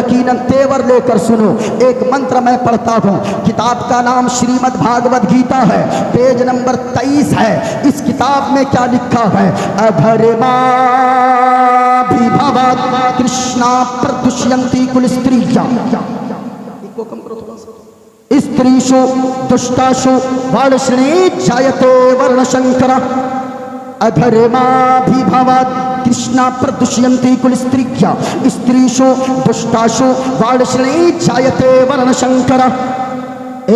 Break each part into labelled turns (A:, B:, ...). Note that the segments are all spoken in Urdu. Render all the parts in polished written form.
A: یقیناً تیور لے کر سنو. ایک منتر میں پڑھتا ہوں. کتاب کا نام شریمد بھاگوت گیتا ہے, پیج نمبر 23 ہے. اس کتاب میں کیا لکھا ہے؟ ادھرما بھیبھاوات کرشنا پردشینتی کل استریجا. کو کم کرو تھوڑا سا. استریشو دشتاشو والشنی جایتے ورن شنکرا. ادھرما بھیبھاوات کرشنا پردشینتی کل استریجا. استریشو دشتاشو والشنی جایتے ورن شنکرا.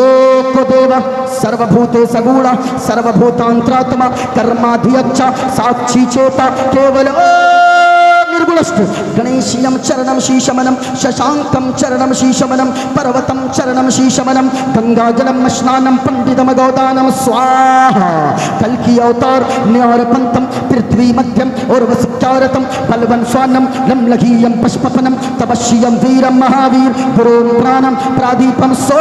A: ایک دیو سروبھوتے سگوڑا سروبھوتانتراتما کرمادھیچا ساکشی چیتا کیول ನಿರ್ಗುಣಸ್ತು. ಗಣೇಶಿಯಂ ಚರಣಂ ಶೀಶಮನಂ ಶಶಾಂಕಂ ಚರಣಂ ಶೀಶಮನಂ ಪರ್ವತಂ ಚರಣಂ ಶೀಶಮನಂ ಗಂಗಾಜಲಂ ಸ್ನಾನಂ ಪಂಡಿತಮ ಗೌದಾನಂ ಸ್ವಾಹ. ಕಲ್ಕಿ ಅವತಾರ್ ನ್ಯಾರ ಪಂತಂ ಪೃಥ್ವಿ ಮಧ್ಯಂ ಔರ್ವಸಿಕ್ಕಾರತಂ ಬಲ್ವನ್ ಸ್ವಾನಂ ಲಂಲಘೀಯಂ ಪಶ್ಪಪನಂ ತಪಸ್ವಿಯಂ ವೀರಂ ಮಹಾವೀರ್ ಗುರುಂ ಪ್ರಾಣಂ ಪ್ರಾದೀಪಂ ಸೋ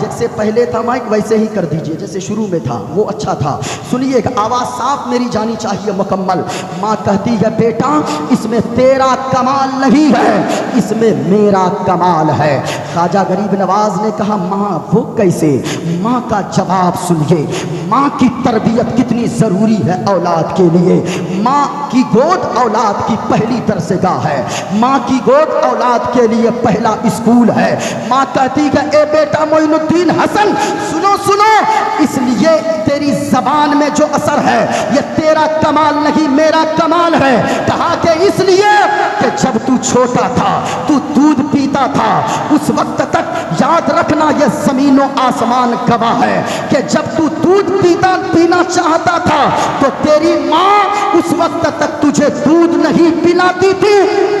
A: جیسے پہلے تھا مائک ویسے ہی کر دیجئے، جیسے شروع میں تھا وہ اچھا تھا. سنیے گا، آواز صاف میری جانی چاہیے مکمل. ماں کہتی ہے بیٹا اس میں تیرا کمال نہیں ہے، اس میں میرا کمال ہے. خواجہ غریب نواز نے کہا ماں وہ کیسے؟ ماں کا جواب سنیے. ماں کی تربیت کتنی ضروری ہے اولاد کے لیے. ماں کی گود اولاد کی پہلی درسگاہ ہے، ماں کی گود اولاد کے لیے پہلا اسکول ہے. ماں کہتی ہے اے بیٹا معین الدین حسن سنو سنو، اس لیے تیری زبان میں جو اثر ہے یہ تیرا کمال نہیں میرا کمال ہے. کہا کہ اس لیے کہ جب تو چھوٹا تھا تو دودھ پیتا تھا، اس وقت تک یاد رکھنا یہ زمین و آسمان گواہ ہے کہ جب تو دودھ پینا چاہتا تھا تو تیری ماں اس وقت تک تجھے دودھ نہیں پلاتی تھی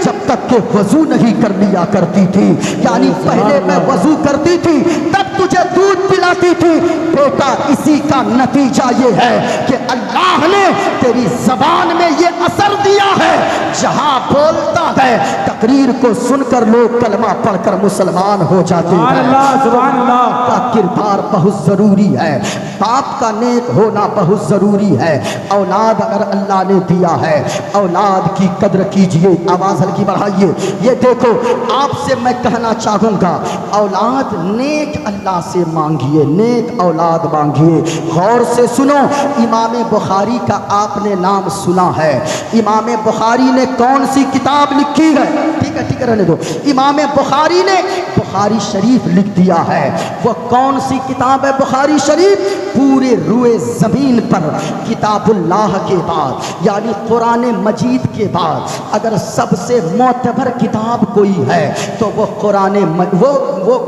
A: جب تک کہ وضو نہیں کر لیا کرتی تھی. یعنی پہلے میں وضو کرتی تھی تب تجھے دودھ پلاتی تھی. بیٹا اسی کا نتیجہ یہ ہے کہ اللہ نے تیری زبان میں یہ اثر دیا ہے، جہاں بولتا ہے تقریر کو سن کر لوگ کلمہ پڑھ کر مسلمان ہو جاتے ہیں.
B: سبحان اللہ
A: کا کردار بہت ضروری ہے، باپ کا نیک ہونا بہت ضروری ہے. اولاد اگر اللہ نے دیا ہے اولاد کی قدر کیجئے. آواز ہلکی بڑھائیے. یہ دیکھو آپ سے میں کہنا چاہوں گا اولاد نیک اللہ سے مانگیے، نیک اولاد مانگیے. غور سے سنو، امام بخاری کا آپ نے نام سنا ہے. امام بخاری نے کون سی کتاب لکھی ہے؟ ٹھیک ہے رہنے دو. امام بخاری نے بخاری شریف لکھ دیا ہے. وہ کون سی کتاب ہے بخاری شریف؟ پورے روئے زمین پر کتاب اللہ کے بعد یعنی قرآن مجید کے بعد اگر سب سے معتبر کتاب کوئی ہے تو وہ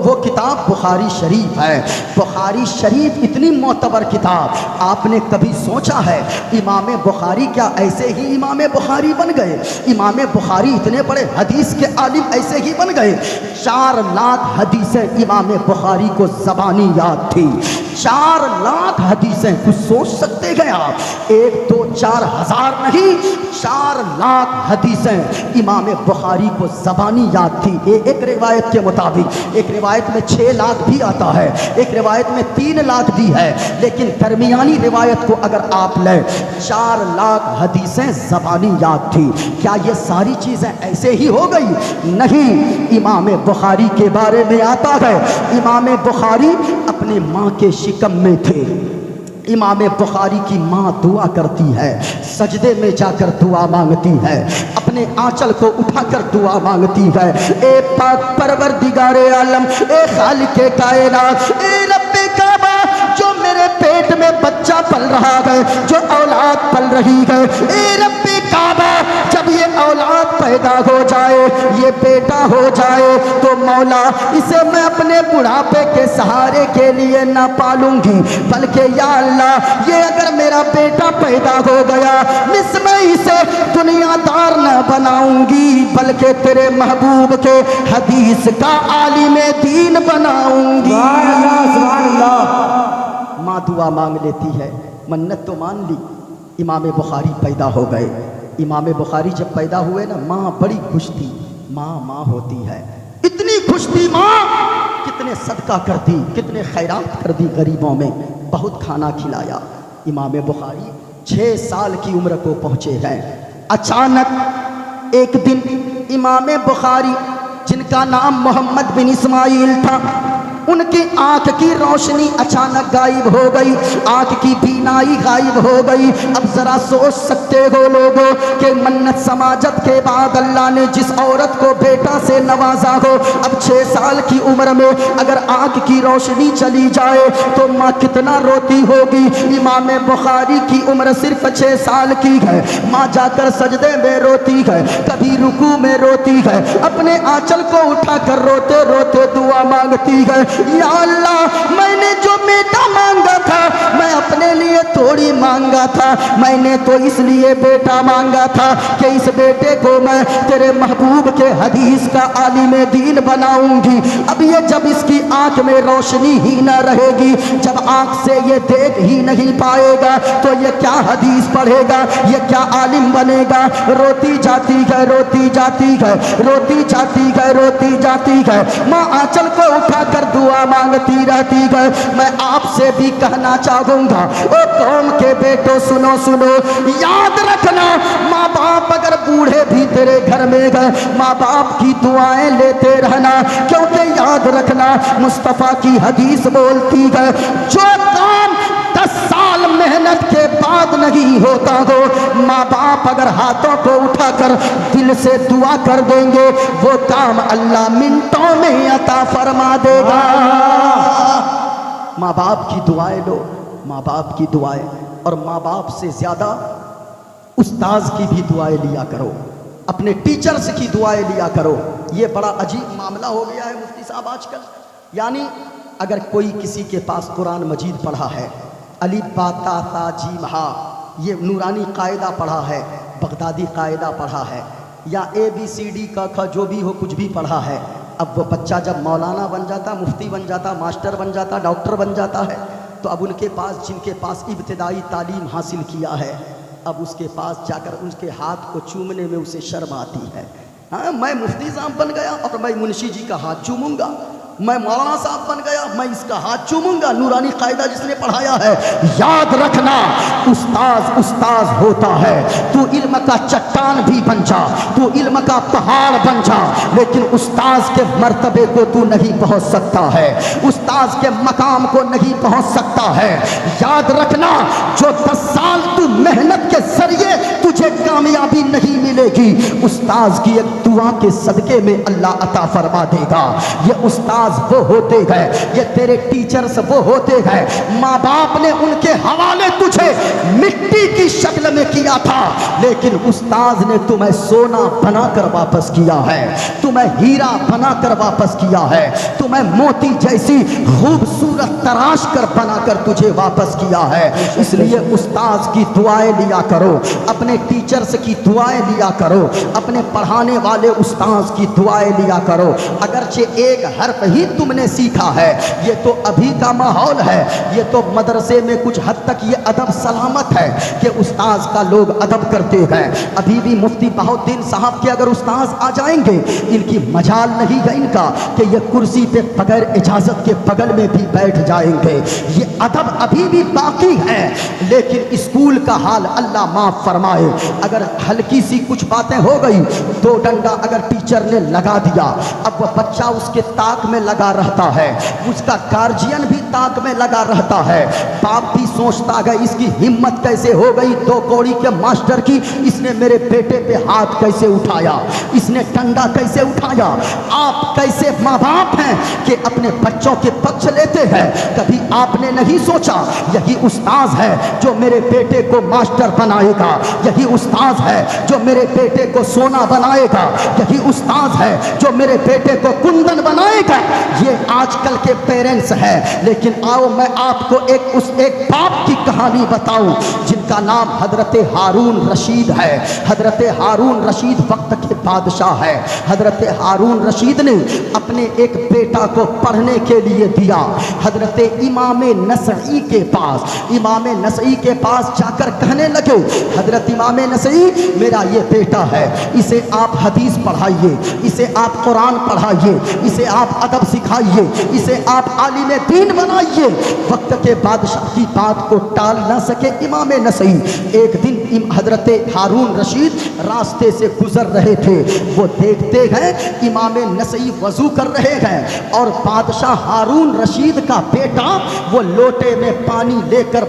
A: وہ کتاب بخاری شریف ہے. بخاری شریف اتنی معتبر کتاب، آپ نے کبھی سوچا ہے امام بخاری کیا ایسے ہی امام بخاری بن گئے؟ امام بخاری اتنے بڑے حدیث کے عالم ایسے ہی بن گئے؟ 4 لاکھ حدیثیں امام بخاری کو زبانی یاد تھی. 4 لاکھ حدیثیں، کچھ سوچ سکتے ہیں آپ؟ 1 2 4 ہزار نہیں، 4 لاکھ حدیثیں امام بخاری کو زبانی یاد تھی. ایک روایت کے مطابق، ایک روایت میں 6 لاکھ بھی آتا ہے، ایک روایت میں 3 لاکھ بھی ہے، لیکن درمیانی روایت کو اگر آپ لیں 4 لاکھ حدیثیں زبانی یاد تھی. کیا یہ ساری چیزیں ایسے ہی ہو گئی؟ نہیں. امام بخاری کے بارے میں آتا ہے امام بخاری اپنے ماں کے شکم میں تھے. امام بخاری کی ماں دعا کرتی ہے، سجدے میں جا کر دعا مانگتی ہے، اپنے آنچل کو اٹھا کر دعا مانگتی ہے. اے پاک پروردگار عالم، اے خالق کائنات، اے رب کعبہ، جو میرے پیٹ میں بچہ پل رہا ہے، جو اولاد پل رہی ہے، اے رب کعبہ جب یہ اولاد پیدا ہو جائے، یہ بیٹا ہو جائے تو مولا اسے میں اپنے بڑھاپے کے سہارے کے لیے نہ پالوں گی، بلکہ یا اللہ یہ اگر میرا بیٹا پیدا ہو گیا میں اسے دنیا دار نہ بناؤں گی بلکہ تیرے محبوب کے حدیث کا عالم دین بناؤں گی.
B: سبحان اللہ.
A: ماں دعا مانگ لیتی ہے، منت تو مان لی. امام بخاری پیدا ہو گئے. امام بخاری جب پیدا ہوئے نا، ماں بڑی خوش تھی. ماں ہوتی ہے، اتنی خوش تھی ماں، کتنے صدقہ کر دی، کتنے خیرات کر دی غریبوں میں، بہت کھانا کھلایا. امام بخاری 6 سال کی عمر کو پہنچے ہیں. اچانک ایک دن امام بخاری جن کا نام محمد بن اسماعیل تھا، ان کی آنکھ کی روشنی اچانک غائب ہو گئی، آنکھ کی بینائی غائب ہو گئی. اب ذرا سوچ سکتے ہو لوگوں کہ منت سماجت کے بعد اللہ نے جس عورت کو بیٹا سے نوازا ہو، اب 6 سال کی عمر میں اگر آنکھ کی روشنی چلی جائے تو ماں کتنا روتی ہوگی. امام بخاری کی عمر صرف 6 سال کی ہے. ماں جا کر سجدے میں روتی ہے، کبھی رکوع میں روتی ہے، اپنے آنچل کو اٹھا کر روتے روتے دعا مانگتی ہے، یا اللہ میں نے جو بیٹا مانگا تھا میں اپنے لیے تھوڑی مانگا تھا، میں نے تو اس لیے بیٹا مانگا تھا کہ اس بیٹے کو میں تیرے محبوب کے حدیث کا عالم دین بناؤں گی۔ اب یہ جب اس کی آنکھ میں روشنی ہی نہ رہے گی، جب آنکھ سے یہ دیکھ ہی نہیں پائے گا تو یہ کیا حدیث پڑھے گا، یہ کیا عالم بنے گا؟ روتی جاتی ہے، روتی جاتی ہے، روتی جاتی ہے، روتی جاتی ہے، ماں آنچل کو اٹھا کر دعا مانگتی رہتی ہے۔ میں آپ سے بھی کہنا چاہوں گا، او قوم کے بیٹو سنو سنو، یاد رکھنا ماں باپ اگر بوڑھے بھی تیرے گھر میں گئے، ماں باپ کی دعائیں لیتے رہنا، کیونکہ یاد رکھنا مصطفیٰ کی حدیث بولتی ہے جو کام 10 سال محنت کے بعد نہیں ہوتا ہو، ماں باپ اگر ہاتھوں کو اٹھا کر دل سے دعا کر دیں گے وہ کام اللہ منٹوں میں عطا فرما دے گا۔ ماں باپ کی دعائیں لو، ماں باپ کی دعائیں، اور ماں باپ سے زیادہ استاذ کی بھی دعائیں لیا کرو، اپنے ٹیچرز کی دعائیں لیا کرو۔ یہ بڑا عجیب معاملہ ہو گیا ہے مفتی صاحب آج کل، یعنی اگر کوئی کسی کے پاس قرآن مجید پڑھا ہے، الف با تا ثا جیم ہا، یہ نورانی قاعدہ پڑھا ہے، بغدادی قاعدہ پڑھا ہے، یا اے بی سی ڈی کا کھا جو بھی ہو کچھ بھی پڑھا ہے، اب وہ بچہ جب مولانا بن جاتا، مفتی بن جاتا، ماسٹر بن جاتا، ڈاکٹر بن جاتا ہے، تو اب ان کے پاس جن کے پاس ابتدائی تعلیم حاصل کیا ہے، اب اس کے پاس جا کر ان کے ہاتھ کو چومنے میں اسے شرم آتی ہے۔ ہاں میں مفتی صاحب بن گیا اور میں منشی جی کا ہاتھ چوموں گا، میں مولانا صاحب بن گیا میں اس کا ہاتھ چوموں گا، نورانی قاعدہ جس نے پڑھایا ہے۔ یاد رکھنا استاذ استاذ ہوتا ہے، تو علم کا چٹان بھی بن جا، تو علم کا پہاڑ بن جا، لیکن استاذ کے مرتبے کو تو نہیں پہنچ سکتا ہے، استاذ کے مقام کو نہیں پہنچ سکتا ہے۔ یاد رکھنا جو 10 سال تو محنت کے ذریعے تجھے کامیابی نہیں ملے گی، استاذ کی ایک دعا کے صدقے میں اللہ عطا فرما دے گا۔ یہ استاذ وہ ہوتے گئے، یہ تیرے ٹیچرز وہ ہوتے گئے، ماں باپ نے ان کے حوالے تجھے مٹی کی شکل میں کیا تھا، لیکن استاذ نے تمہیں سونا بنا کر واپس کیا ہے، تمہیں ہیرا بنا کر واپس کیا ہے، تمہیں موتی جیسی خوبصورت تراش کر بنا کر تجھے واپس کیا ہے۔ اس لیے استاذ کی دعائیں لیا کرو، اپنے ٹیچرز کی دعائیں لیا کرو، اپنے پڑھانے والے استاذ کی دعائیں لیا کرو۔ اگرچہ ایک حرف ہی تم نے سیکھا ہے، یہ تو ابھی کا ماحول ہے، یہ تو مدرسے میں کچھ حد تک یہ ادب سلامت ہے کہ استاذ کا لوگ ادب کرتے ہیں۔ ابھی بھی مفتی بہاؤالدین صاحب کے اگر استاذ آ جائیں گے، ان کی مجال نہیں ہے ان کا کہ یہ کرسی پہ بغیر اجازت کے بغل میں بھی بیٹھ جائیں گے، یہ ادب ابھی بھی باقی ہے۔ لیکن اسکول کا حال اللہ معاف فرمائے، اگر ہلکی سی کچھ باتیں ہو گئی، 2 ڈنڈا اگر ٹیچر نے لگا دیا، اب وہ بچہ اس کے تاک میں لگا رہتا ہے، اس کا گارجین بھی تاک میں لگا رہتا ہے، باپ بھی سوچتا ہے اس کی ہمت کیسے ہو گئی 2 کوڑی کے ماسٹر کی، اس نے میرے بیٹے پہ ہاتھ کیسے اٹھایا، اس نے ڈنڈا کیسے اٹھایا۔ آپ کیسے ماں باپ ہیں کہ اپنے بچوں کے پکش لیتے ہیں؟ کبھی آپ نے نہیں سوچا یہی استاذ ہے جو میرے بیٹے کو ماسٹر بنائے گا، یہی استاذ ہے جو میرے بیٹے کو سونا بنائے گا، یہی استاذ ہے جو میرے بیٹے کو کندن بنائے گا۔ یہ آج کل کے پیرنٹس ہیں، لیکن آؤ میں آپ کو ایک باپ کی کہانی بتاؤں جن کا نام حضرت ہارون رشید ہے۔ حضرت ہارون رشید وقت کے بادشاہ ہے۔ حضرت ہارون رشید نے اپنے ایک بیٹا کو پڑھنے کے لیے دیا حضرت امام نسائی کے پاس۔ امام نسائی کے پاس جا کر کہنے لگے، حضرت امام نسائی میرا یہ بیٹا ہے، اسے آپ حدیث پڑھائیے، اسے آپ قرآن پڑھائیے، اسے آپ ادب سکھائیے، اسے آپ عالم دین بنائیے۔ وقت کے بادشاہ کی بات کو ٹال نہ سکے امام نسائی۔ ایک دن حضرت ہارون رشید راستے سے گزر رہے تھے، وہ دیکھتے ہیں امام نسائی وضو کر رہے ہیں اور بادشاہ ہارون رشید کا بیٹا وہ لوٹے میں پانی لے کر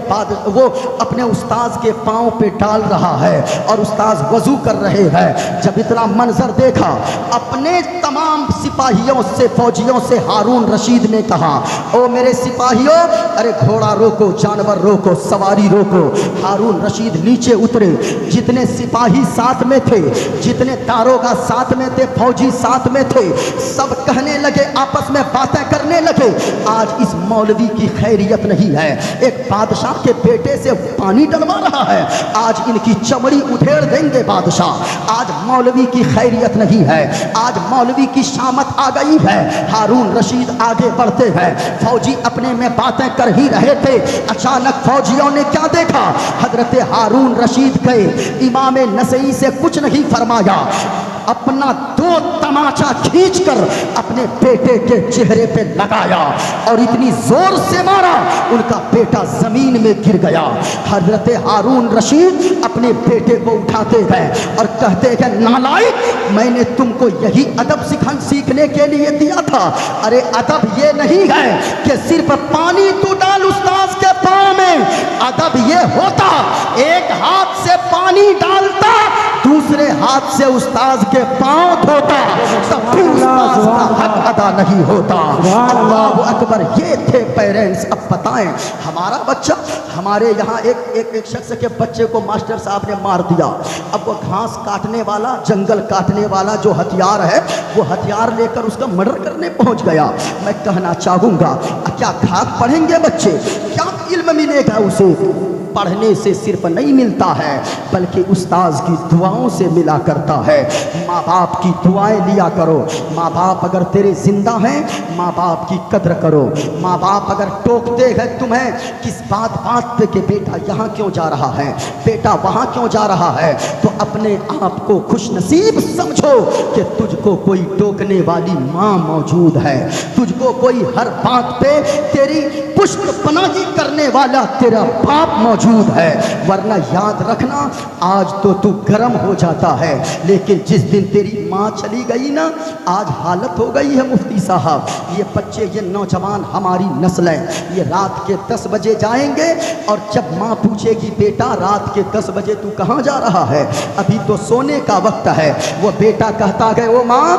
A: وہ اپنے استاذ کے پاؤں پہ ڈال رہا ہے اور استاذ وضو کر رہے ہیں۔ جب اتنا منظر دیکھا، اپنے تمام سپاہیوں سے فوجیوں سے ہارون رشید نے کہا او میرے سپاہیوں، ارے گھوڑا روکو، جانور روکو، سواری روکو۔ ہارون رشید نیچے اترے، جتنے سپاہی ساتھ میں تھے، جتنے داروغہ ساتھ میں تھے، فوجی ساتھ میں تھے، سب کہنے لگے، آپس میں باتیں کرنے لگے، آج اس مولوی کی خیریت نہیں ہے، ایک بادشاہ کے بیٹے سے پانی ڈلوا رہا ہے، آج ان کی چمڑی ادھیڑ دیں گے بادشاہ، آج مولوی کی خیریت نہیں ہے، آج مولوی کی شامت آ گئی ہے۔ ہارون رشید آگے بڑھتے ہیں، فوجی اپنے میں باتیں کر ہی رہے تھے، اچانک فوجیوں نے کیا دیکھا؟ حضرت ہارون رشید گئے، امام نسائی سے کچھ نہیں فرمایا، اپنا دو تماچا کھینچ کر اپنے بیٹے کے چہرے پہ لگایا اور اتنی زور سے مارا ان کا بیٹا زمین میں گر گیا۔ حضرت ہارون رشید اپنے بیٹے کو اٹھاتے ہیں اور کہتے ہیں نالائق، میں نے تم کو یہی ادب سیکھنے کے لیے دیا تھا۔ ارے ادب یہ نہیں ہے کہ صرف پانی تو ڈال استاذ کے پاؤں میں، ادب یہ ہوتا ایک ہاتھ سے پانی ڈالتا، دوسرے ہاتھ سے استاذ کے پاؤں دھوتا، تب بھی استاذ کا حق ادا نہیں ہوتا۔ اللہ اکبر، یہ تھے پیرنٹس۔ اب بتائیں، ہمارا بچہ، ہمارے یہاں ایک شخص کے بچے کو ماسٹر صاحب نے مار دیا، اب وہ گھاس کاٹنے والا، جنگل کاٹنے والا جو ہتھیار ہے، وہ ہتھیار لے کر اس کا مرڈر کرنے پہنچ گیا۔ میں کہنا چاہوں گا، کیا کھاد پڑھیں گے بچے؟ کیا علم ملے گا اسے؟ پڑھنے سے صرف نہیں ملتا ہے بلکہ استاذ کی دعاؤں سے ملا کرتا ہے۔ ماں باپ کی دعائیں لیا کرو، ماں باپ اگر تیرے زندہ ہیں ماں باپ کی قدر کرو۔ ماں باپ اگر ٹوکتے ہیں تمہیں کس بات پہ کہ بیٹا یہاں کیوں جا رہا ہے، بیٹا وہاں کیوں جا رہا ہے، تو اپنے آپ کو خوش نصیب سمجھو کہ تجھ کو کوئی ٹوکنے والی ماں موجود ہے، تجھ کو کوئی ہر بات پہ تیری پشت پناہی کرنے والا تیرا باپ موجود ہے۔ ورنہ یاد رکھنا، آج تو گرم ہو جاتا ہے، لیکن جس دن تیری ماں چلی گئی نا، آج حالت ہو گئی ہے مفتی صاحب، یہ بچے، یہ نوجوان، ہماری نسلیں، یہ رات کے 10 بجے جائیں گے اور جب ماں پوچھے گی بیٹا رات کے 10 بجے تو کہاں جا رہا ہے، ابھی تو سونے کا وقت ہے، وہ بیٹا کہتا ہے وہ ماں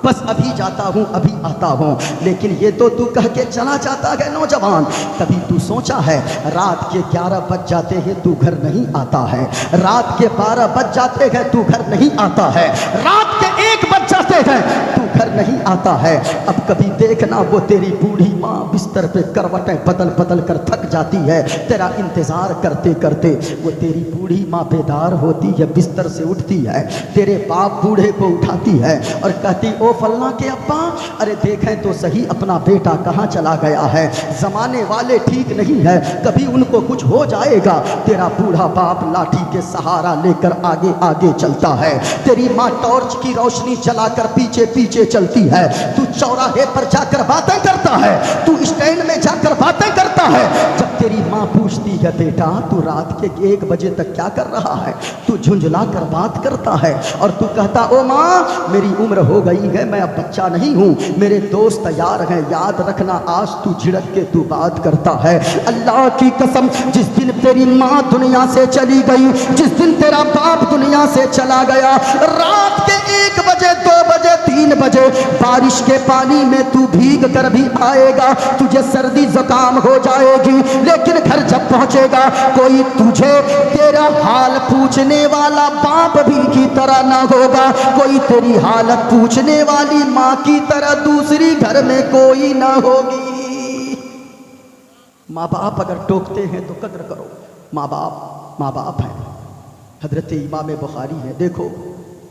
A: بس ابھی جاتا ہوں ابھی آتا ہوں، لیکن یہ تو کہہ کے چلا جاتا ہے نوجوان۔ کبھی تو سوچا ہے رات کے 11 بج جاتے ہیں تو گھر نہیں آتا ہے، رات کے 12 بج جاتے ہیں تو گھر نہیں آتا ہے، رات کے 1 بج جاتے ہیں تو گھر نہیں آتا ہے۔ اب کبھی دیکھنا وہ تیری بوڑھی ماں بستر پہ کروٹیں بدل بدل کر تھک جاتی ہے، تیرا انتظار کرتے کرتے وہ تیری بوڑھی ماں بیدار ہوتی ہے، بستر سے اٹھتی ہے، تیرے باپ بوڑھے کو اٹھاتی ہے اور کہتی او فلاں کے ابا، ارے دیکھیں تو صحیح اپنا بیٹا کہاں چلا گیا ہے، زمانے والے ٹھیک نہیں ہے، کبھی ان کو کچھ ہو جائے گا۔ تیرا بوڑھا باپ لاٹھی کے سہارا لے کر آگے آگے چلتا ہے، تیری ماں ٹارچ کی روشنی جلا کر پیچھے پیچھے چلتی ہے، تو چوراہے پر جا کر باتیں کرتا ہے، تو اسٹینڈ میں جا کر باتیں کرتا ہے۔ جب تیری ماں پوچھتی ہے بیٹا تو رات کے 1 بجے تک کیا کر رہا ہے، تو جھنجھلا کر بات کرتا ہے اور تو کہتا او ماں میری عمر ہو گئی ہے، میں اب بچہ نہیں ہوں، میرے دوست تیار ہیں، یاد رکھنا آج تو جھڑک کے تو بات کرتا ہے۔ اللہ کی قسم، جس دن تیری ماں دنیا سے چلی گئی، جس دن تیرا باپ دنیا سے چلا گیا، رات کے 1 بجے 2 بجے 3 بجے بارش کے پانی میں تو بھیگ کر بھی آئے گا، تجھے سردی زکام ہو جائے گی، لیکن گھر جب پہنچے گا کوئی تجھے تیرا حال پوچھنے والا باپ بھی کی طرح نہ ہوگا، کوئی تیری حالت پوچھنے والی ماں کی طرح دوسری گھر میں کوئی نہ ہوگی۔ ماں باپ اگر ٹوکتے ہیں تو قدر کرو، ماں باپ ہیں۔ حضرت امام بخاری ہے، دیکھو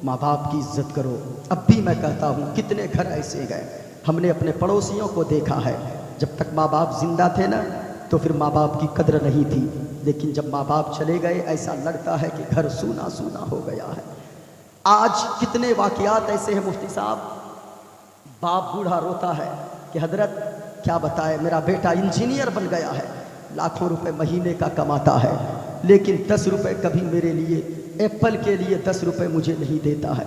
A: ماں باپ کی عزت کرو۔ اب بھی میں کہتا ہوں کتنے گھر ایسے گئے، ہم نے اپنے پڑوسیوں کو دیکھا ہے، جب تک ماں باپ زندہ تھے نا تو پھر ماں باپ کی قدر نہیں تھی، لیکن جب ماں باپ چلے گئے ایسا لگتا ہے کہ گھر سونا سونا ہو گیا ہے۔ آج کتنے واقعات ایسے ہیں مفتی صاحب، باپ بوڑھا روتا ہے کہ حضرت کیا بتائے میرا بیٹا انجینئر بن گیا ہے، لاکھوں روپے مہینے کا کماتا ہے، لیکن 10 روپے کبھی میرے لیے ایپل کے لیے 10 روپے مجھے نہیں دیتا ہے،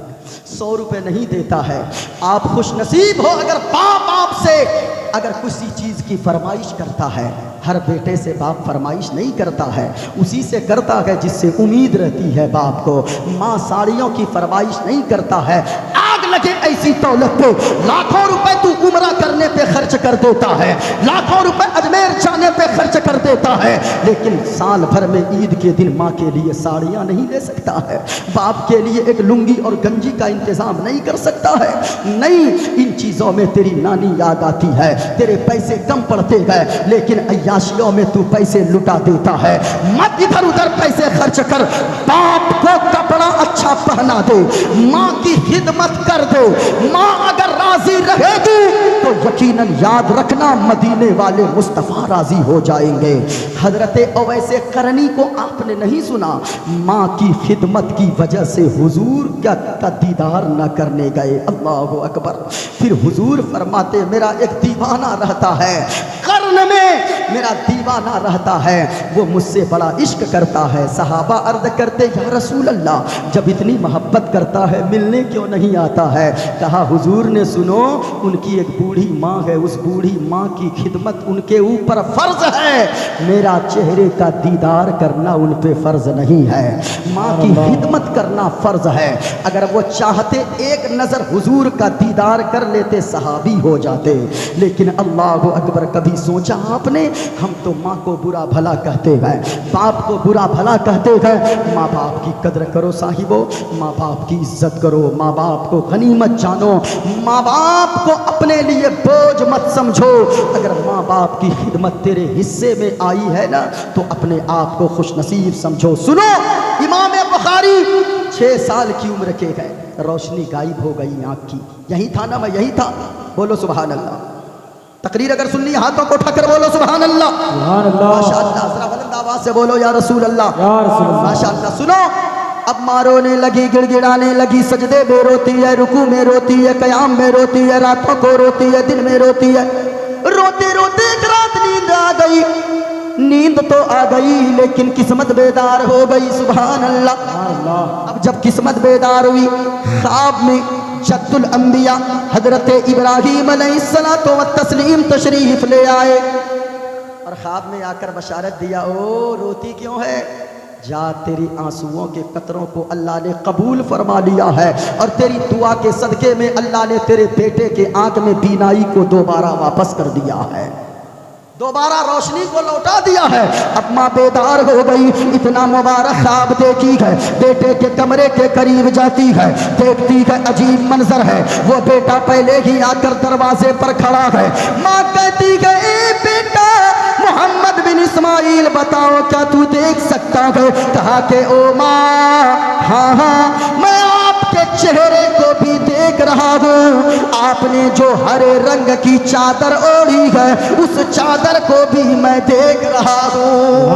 A: 100 روپے نہیں دیتا ہے۔ آپ خوش نصیب ہو اگر باپ آپ سے اگر کسی چیز کی فرمائش کرتا ہے۔ ہر بیٹے سے باپ فرمائش نہیں کرتا ہے، اسی سے کرتا ہے جس سے امید رہتی ہے باپ کو۔ ماں ساڑیوں کی فرمائش نہیں کرتا ہے، آگ لگے ایسی دولت پہ لاکھوں روپے تو عمرہ کرنے پہ خرچ کر دیتا ہے, لاکھوں روپے اجمیر جانے پہ خرچ کر دیتا ہے, لیکن سال بھر میں عید کے دن ماں کے لیے ساڑیاں نہیں لے سکتا ہے, باپ کے لیے ایک لنگی اور گنجی کا انتظام نہیں کر سکتا ہے. نہیں, ان چیزوں میں تیری نانی یاد آتی ہے, تیرے پیسے کم پڑتے گئے لیکن عیاشیوں میں تو پیسے لٹا دیتا ہے. مت ادھر ادھر پیسے خرچ کر, باپ کو کپڑا اچھا پہنا دے, ماں کی خدمت کر دے. ماں اگر راضی رہے گی تو یقیناً یاد رکھنا مدینے والے مصطفیٰ راضی ہو جائیں گے. حضرت اویس قرنی کو آپ نے نہیں سنا, ماں کی خدمت کی وجہ سے حضور کا دیدار نہ کرنے گئے. اللہ اکبر. پھر حضور فرماتے میرا ایک دیوانہ رہتا ہے قرن میں, میرا دیوانہ رہتا ہے, وہ مجھ سے بڑا عشق کرتا ہے. صحابہ عرض کرتے یا رسول اللہ, جب اتنی محبت کرتا ہے ملنے کیوں نہیں آتا ہے؟ کہا حضور نے سنو, ان کی ایک بوڑھی ماں ہے, اس بوڑھی ماں کی خدمت ان کے اوپر فرض ہے, میرا چہرے کا دیدار کرنا ان پہ فرض نہیں ہے. ماں کی خدمت کرنا فرض ہے. اگر وہ چاہتے ایک نظر حضور کا دیدار کر لیتے صحابی ہو جاتے, لیکن اللہ اکبر, کبھی سوچا آپ نے؟ ہم تو ماں کو برا بھلا کہتے گئے, باپ کو برا بھلا کہتے گئے. ماں باپ کی قدر کرو صاحبو, ماں باپ کی عزت کرو, ماں باپ کو غنیمت جانو, ماں باپ کو اپنے لیے بوجھ مت سمجھو. اگر ماں باپ کی خدمت تیرے حصے میں آئی ہے نا تو اپنے آپ کو خوش نصیب سمجھو. سنو, امام بخاری 6 سال کی عمر کے گئے, روشنی غائب ہو گئی آنکھ کی. یہی تھا نا, میں یہی تھا, بولو سبحان اللہ. تقریر اگر سننی ہاتھوں کو اٹھا کر بولو سبحان اللہ.
B: سبحان اللہ.
A: ماشاءاللہ. ذرا بلند آواز سے بولو یا رسول اللہ.
B: یا رسول اللہ.
A: ماشاءاللہ. سنو, اب ماں رونے لگی, گڑ گڑانے لگی, سجدے میں روتی ہے, رکوع میں روتی ہے, قیام میں روتی ہے, راتوں کو روتی ہے, دن میں روتی ہے. روتے روتے ایک رات نیند آ گئی. نیند تو آ گئی لیکن قسمت بیدار ہو گئی. سبحان اللہ. اب جب قسمت بیدار ہوئی, خواب میں جد الانبیاء حضرت ابراہیم علیہ الصلوۃ والتسلیم تشریف لے آئے اور خواب میں آ کر بشارت دیا, او روتی کیوں ہے؟ جا, تیری آنسوؤں کے قطروں کو اللہ نے قبول فرما لیا ہے, اور تیری دعا کے صدقے میں اللہ نے تیرے بیٹے کے آنکھ میں بینائی کو دوبارہ واپس کر دیا ہے, دوبارہ روشنی کو لوٹا دیا ہے. اب ماں بیدار ہو گئی, اتنا مبارک خواب دیکھی ہے, بیٹے کے کمرے کے قریب جاتی ہے, دیکھتی ہے عجیب منظر ہے, وہ بیٹا پہلے ہی آ کر دروازے پر کھڑا ہے. ماں کہتی ہے اے بیٹا محمد بن اسماعیل, بتاؤ کیا تو دیکھ سکتا ہے؟ کہا کہ او ماں, ہاں ہاں میں آپ کے چہرے کو بھی دیکھ رہا ہوں, آپ نے جو ہرے رنگ کی چادر اوڑھی ہے اس چادر کو بھی میں دیکھ رہا ہوں.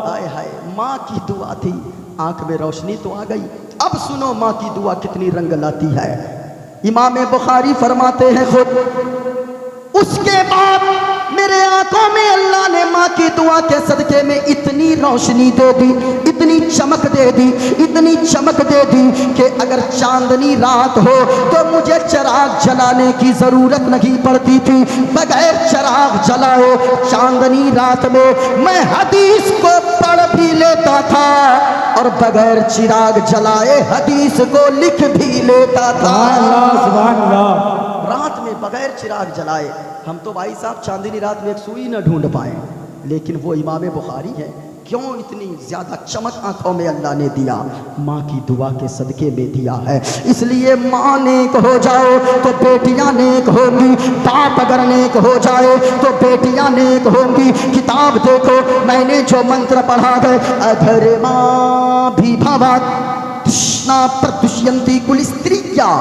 A: ہائے ہائے, ماں کی دعا تھی, آنکھ میں روشنی تو آ گئی. اب سنو ماں کی دعا کتنی رنگ لاتی ہے. امام بخاری فرماتے ہیں خود, اس کے بعد میرے آنکھوں میں اللہ نے ماں کی دعا کے صدقے میں اتنی روشنی دے دی, اتنی چمک دے دی, اتنی چمک دے دی کہ اگر چاندنی رات ہو تو مجھے چراغ جلانے کی ضرورت نہیں پڑتی تھی. بغیر چراغ جلائے چاندنی رات میں حدیث کو پڑھ بھی لیتا تھا, اور بغیر چراغ جلائے حدیث کو لکھ بھی لیتا تھا.
B: سبحان اللہ.
A: رات میں بغیر چراغ جلائے. ہم تو بھائی صاحب چاندنی رات میں ایک سوئی نہ ڈھونڈ پائیں, لیکن وہ امام بخاری ہے. کیوں اتنی زیادہ چمک آنکھوں میں اللہ نے دیا؟ ماں کی دعا کے صدقے میں دیا ہے. اس لیے ماں نیک ہو جاؤ تو بیٹیاں نیک ہوں گی, باپ اگر نیک ہو جائے تو بیٹیاں نیک ہوں گی. کتاب دیکھو, میں نے جو منتر پڑھا ہے, ادھر ماں بھی بھوات تشنا پردشینتی کل استریا,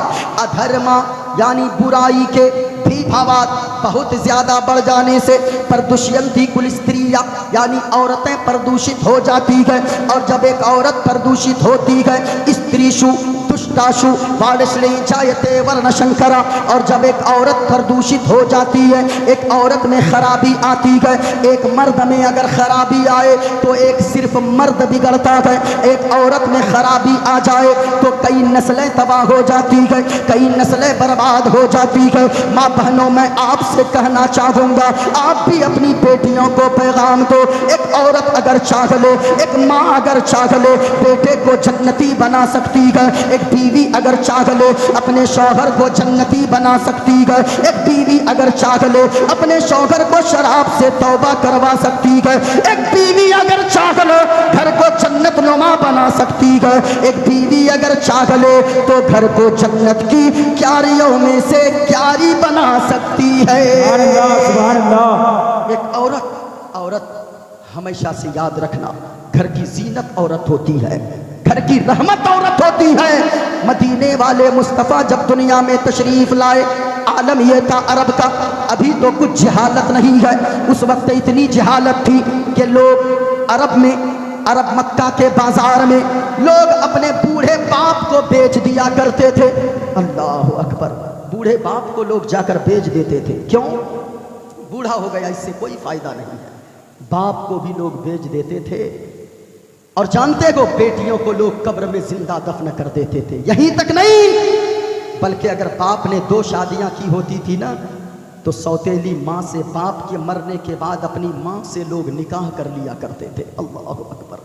A: ادھرما یعنی برائی کے بھی بھوات بہت زیادہ بڑھ جانے سے, پردشینتی کل استریا یعنی عورتیں پردوشت ہو جاتی ہیں, اور جب ایک عورت پردوشت ہوتی ہے, استریشو دشتاشو واڑشلی جایتے ورن شنکرا, اور جب ایک عورت پردوشت ہو جاتی ہے, ایک عورت میں خرابی آتی ہے. ایک مرد میں اگر خرابی آئے تو ایک صرف مرد بگڑتا ہے, ایک عورت میں خرابی آ جائے تو کئی نسلیں تباہ ہو جاتی ہیں, کئی نسلیں برباد ہو جاتی ہیں. ماں بہنوں, میں آپ سے کہنا چاہوں گا, آپ بھی اپنی بیٹیوں کو پیغام دو. ایک عورت اگر چاہ لے, ایک ماں اگر چاہ لے, بیٹے کو جنتی بنا سکتی ہے, ایک بیوی اگر چاہ لے اپنے شوہر کو جنتی بنا سکتی ہے، ایک بیوی اگر چاہ لے اپنے شوہر کو شراب سے توبہ کروا سکتی ہے، ایک بیوی اگر چاہ لے گھر کو جنت نما بنا سکتی ہے، ایک بیوی اگر چاہ لے تو گھر کو جنت کی کیاریوں میں سے کیاری بنا سکتی ہے۔
B: سبحان اللہ سبحان اللہ۔
A: ایک عورت ہمیشہ سے یاد رکھنا، گھر کی زینت عورت ہوتی ہے، گھر کی رحمت عورت ہوتی ہے۔ مدینے والے مصطفیٰ جب دنیا میں تشریف لائے، عالم یہ تھا عرب کا، ابھی تو کچھ جہالت نہیں ہے، اس وقت اتنی جہالت تھی کہ لوگ عرب مکہ کے بازار میں لوگ اپنے بوڑھے باپ کو بیچ دیا کرتے تھے۔ اللہ اکبر، بوڑھے باپ کو لوگ جا کر بیچ دیتے تھے، کیوں؟ بوڑھا ہو گیا، اس سے کوئی فائدہ نہیں ہے، باپ کو بھی لوگ بیچ دیتے تھے۔ اور جانتے ہو بیٹیوں کو لوگ قبر میں زندہ دفن کر دیتے تھے۔ یہیں تک نہیں بلکہ اگر باپ نے 2 شادیاں کی ہوتی تھی نا تو سوتیلی ماں سے باپ کے مرنے کے بعد اپنی ماں سے لوگ نکاح کر لیا کرتے تھے۔ اللہ اکبر،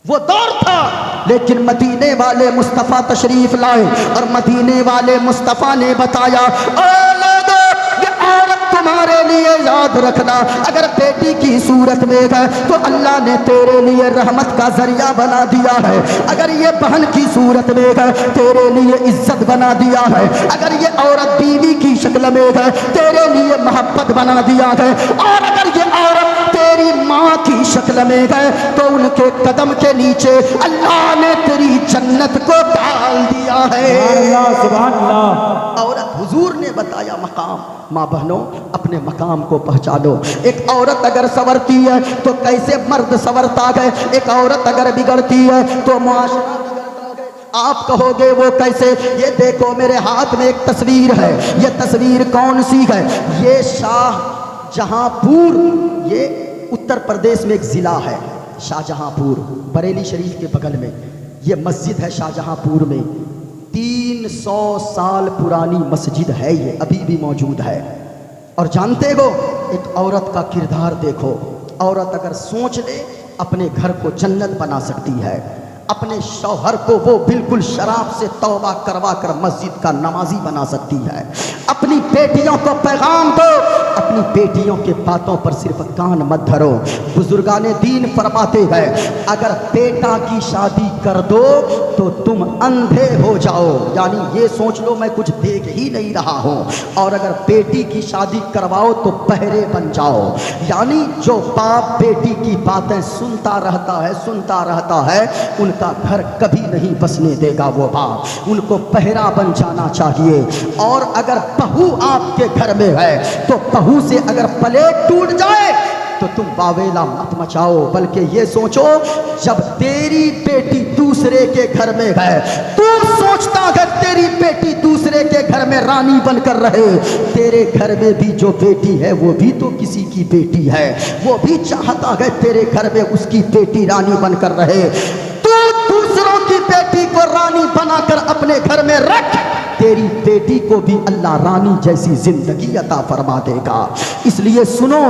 A: وہ دور تھا۔ لیکن مدینے والے مصطفیٰ تشریف لائے اور مدینے والے مصطفیٰ نے بتایا، اے لوگو یہ عورت تمہارے لیے یاد رکھنا، اگر بیٹی کی صورت میں گئے تو اللہ نے تیرے لیے رحمت کا ذریعہ بنا دیا ہے، اگر یہ بہن کی صورت میں گئے تیرے لیے عزت بنا دیا ہے، اگر یہ عورت بیوی کی شکل میں گئے تیرے لیے محبت بنا دیا ہے، اور اگر یہ عورت تیری ماں کی شکل میں گئے تو ان کے قدم کے نیچے اللہ نے تیری جنت کو ڈال دیا ہے۔
B: سبحان اللہ سبحان اللہ۔
A: عورت، حضور نے بتایا مقام، ماں بہنوں اپنے مقام کو پہچانو۔ ایک عورت اگر سنورتی ہے تو کیسے مرد سنورتا ہے، ایک عورت اگر بگڑتی ہے تو معاشرہ بگڑتا ہے۔ آپ کہو گے وہ کیسے؟ یہ دیکھو میرے ہاتھ میں ایک تصویر ہے، یہ تصویر کون سی ہے؟ یہ شاہ جہاں پور، یہ اتر پردیش میں ایک ضلع ہے شاہ جہاں پور، بریلی شریف کے بغل میں یہ مسجد ہے شاہ جہاں پور میں۔ 300 سال پرانی مسجد ہے، یہ ابھی بھی موجود ہے۔ اور جانتے ہو ایک عورت کا کردار دیکھو، عورت اگر سوچ لے اپنے گھر کو جنت بنا سکتی ہے، اپنے شوہر کو وہ بالکل شراب سے توبہ کروا کر مسجد کا نمازی بنا سکتی ہے۔ اپنی بیٹیوں کو پیغام دو، اپنی بیٹیوں کے باتوں پر صرف کان مت دھرو۔ بزرگان دین فرماتے ہیں اگر بیٹا کی شادی کر دو تو تم اندھے ہو جاؤ، یعنی یہ سوچ لو میں کچھ دیکھ ہی نہیں رہا ہوں، اور اگر بیٹی کی شادی کرواؤ تو بہرے بن جاؤ، یعنی جو باپ بیٹی کی باتیں سنتا رہتا ہے ان کا گھر کبھی نہیں بسنے دے گا وہ باپ، ان کو بہرا بن جانا چاہیے۔ اور اگر بہو آپ کے گھر میں ہے تو بہو سے اگر پلیٹ ٹوٹ جائے تو تم واویلا مت مچاؤ، بلکہ یہ سوچو جب تیری بیٹی دوسرے کے گھر میں ہے تو سوچتا ہے تیری بیٹی دوسرے کے گھر میں رانی بن کر رہے، تیرے گھر میں بھی جو بیٹی ہے وہ بھی تو کسی کی بیٹی ہے، وہ بھی چاہتا ہے تیرے گھر میں اس کی بیٹی رانی بن کر رہے۔ تو دوسروں کی بیٹی کو رانی بنا کر اپنے گھر میں رکھ، تیری بیٹی کو بھی اللہ رانی جیسی زندگی عطا فرما دے گا۔ اس لیے سنو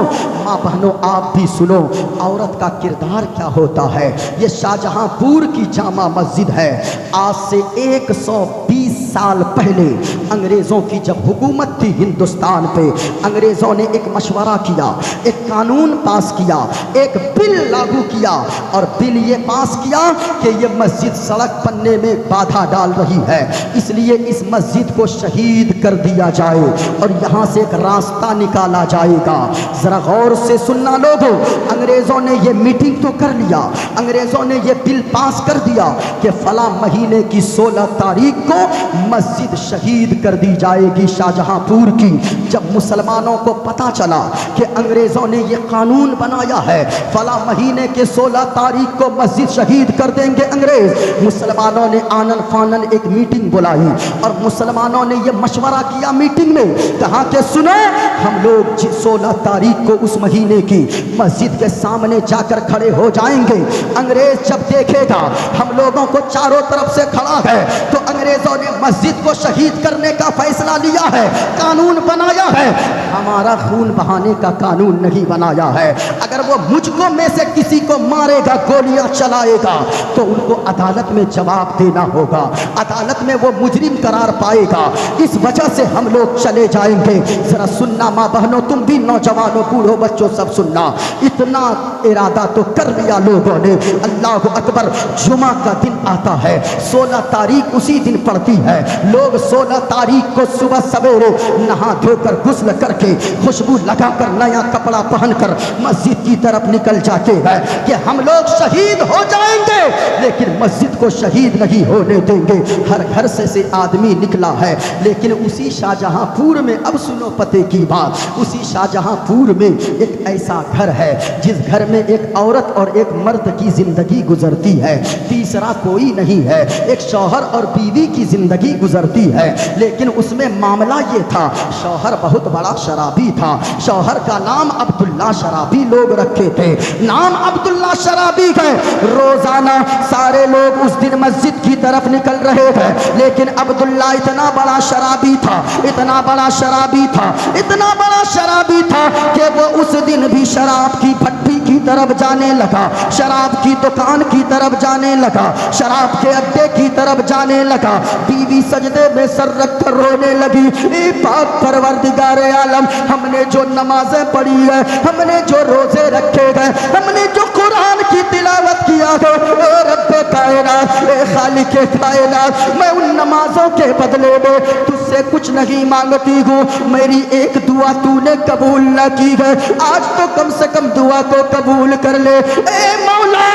A: ماں بہنوں، آپ بھی سنو عورت کا کردار کیا ہوتا ہے۔ یہ شاہ جہاں پور کی جامع مسجد ہے۔ آج سے 120 سال پہلے انگریزوں کی جب حکومت تھی ہندوستان پہ، انگریزوں نے ایک مشورہ کیا، ایک قانون پاس کیا، ایک بل لاگو کیا، اور بل یہ پاس کیا کہ یہ مسجد سڑک بننے میں بادھا ڈال رہی ہے، اس لیے اس مسجد کو شہید کر دیا جائے اور یہاں سے ایک راستہ نکالا جائے گا۔ ذرا غور سے سننا لوگو، انگریزوں نے یہ میٹنگ تو کر لیا، انگریزوں نے یہ بل پاس کر دیا کہ فلاں مہینے کی 16 تاریخ کو مسجد شہید کر دی جائے گی شاہ جہاں پور کی۔ جب مسلمانوں کو پتا چلا کہ انگریزوں نے یہ قانون بنایا ہے فلاں مہینے کے 16 تاریخ کو مسجد شہید کر دیں گے انگریز، مسلمانوں نے آنن فانن ایک میٹنگ بلائی اور مسلمانوں نے یہ مشورہ کیا میٹنگ میں، کہا کہ سنو ہم لوگ 16 تاریخ کو اس مہینے کی مسجد کے سامنے جا کر کھڑے ہو جائیں گے، انگریز جب دیکھے گا ہم لوگوں کو چاروں طرف سے کھڑا ہے تو انگریز انگریزوں نے مسجد کو شہید کرنے کا فیصلہ لیا ہے، قانون بنایا ہے، ہمارا خون بہانے کا قانون نہیں بنایا ہے۔ اگر وہ مجھ کو میں سے کسی کو مارے گا، گولیاں چلائے گا، تو ان کو عدالت میں جواب دینا ہوگا، عدالت میں وہ مجرم قرار پائے گا۔ اس وجہ سے ہم لوگ چلے جائیں گے۔ ذرا سننا ماں بہنوں، تم بھی نوجوانوں، بوڑھوں، بچوں، سب سننا، اتنا ارادہ تو کر لیا لوگوں نے۔ اللہ اکبر، جمعہ کا دن آتا ہے، 16 تاریخ اسی دن پڑتی ہے۔ لوگ 16 تاریخ کو صبح سویرے نہا دھو کر غسل کر کے خوشبو لگا کر نیا کپڑا پہن کر مسجد کی طرف نکل جاتے ہیں کہ ہم لوگ شہید ہو جائیں گے، لیکن مسجد کو شہید نہیں ہونے دیں گے۔ ہر گھر سے آدمی نکلا ہے، لیکن اسی شاہجہاں پور میں، اب سنو پتے کی بات، اسی شاہجہاں پور میں ایک ایسا گھر ہے جس گھر میں ایک عورت اور ایک مرد کی زندگی گزرتی ہے، تیسرا کوئی نہیں ہے، ایک شوہر اور بیوی کی زندگی گزرتی ہے۔ لیکن اس میں معاملہ یہ تھا، شوہر بہت بڑا شرابی تھا، شوہر کا نام عبداللہ شرابی لوگ رکھے تھے، نام عبداللہ شرابی ہے۔ روزانہ سارے لوگ اس دن مسجد کی طرف نکل رہے تھے، لیکن عبداللہ اتنا بڑا شرابی تھا، اتنا بڑا شرابی تھا، اتنا بڑا شرابی تھا کہ وہ اس دن بھی شراب کی بھٹی کی طرف جانے لگا، شراب کی دکان کی طرف جانے لگا، شراب کے اڈے کی طرف جانے لگا۔ بیوی سجدے میں سر رکھ کر رونے لگی، اے پاک پروردگار عالم، ہم نے جو نمازیں پڑھی ہے، ہم نے جو روزے رکھے گئے، ہم نے جو قرآن کی تلاوت کیا ہے، اے رب کائنات، اے خالق کائنات، میں ان نمازوں کے بدلے میں تجھ سے کچھ نہیں مانگتی ہوں، میری ایک دعا تو نے قبول نہ کی ہے، آج تو کم سے کم دعا کو قبول کر لے۔ اے مولا،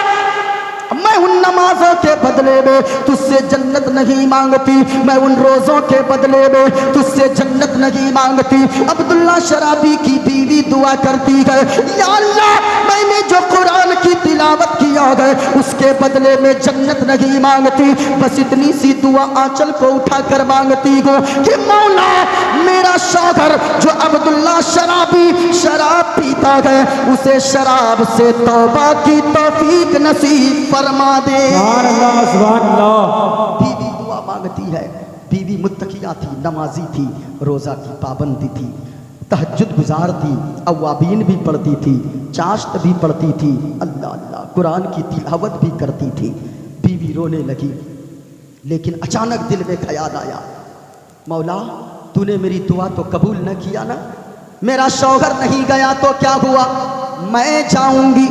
A: میں ان نمازوں کے بدلے میں تجھ سے جنت نہیں مانگتی، میں ان روزوں کے بدلے میں تجھ سے جنت نہیں مانگتی۔ عبداللہ شرابی کی بیوی دعا کرتی ہے، یا اللہ، میں نے جو قرآن کی تلاوت کیا ہے اس کے بدلے میں جنت نہیں مانگتی، بس اتنی سی دعا آنچل کو اٹھا کر مانگتی ہوں کہ مولا، میرا شوہر جو عبداللہ شرابی شراب پیتا ہے، اسے شراب سے توبہ کی توفیق نصیب فرما دے۔
B: سبحان اللہ، سبحان اللہ۔
A: بیوی دعا مانگتی ہے، بیوی متقیہ تھی، نمازی تھی، روزہ کی پابندی تھی، تہجد گزار تھی، اوابین بھی پڑھتی تھی، چاشت بھی پڑھتی تھی، اللہ اللہ قرآن کی تلاوت بھی کرتی تھی۔ بیوی رونے لگی، لیکن اچانک دل میں خیال آیا، مولا، تو نے میری دعا تو قبول نہ کیا نا، میرا شوہر نہیں گیا تو کیا ہوا، میں جاؤں گی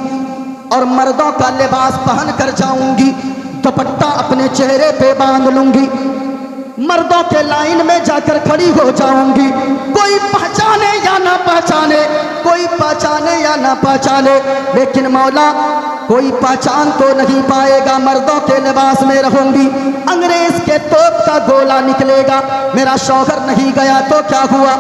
A: اور مردوں کا لباس پہن کر جاؤں گی، دوپٹہ اپنے چہرے پہ باندھ لوں گی، مردوں کے لائن میں جا کر کھڑی ہو جاؤں گی، کوئی پہچانے یا نہ پہچانے، کوئی پہچانے یا نہ پہچانے، لیکن مولا، کوئی پہچان تو نہیں پائے گا، مردوں کے لباس میں رہوں گی، انگریز کے توپ کا گولا نکلے گا، میرا شوہر نہیں گیا تو کیا ہوا،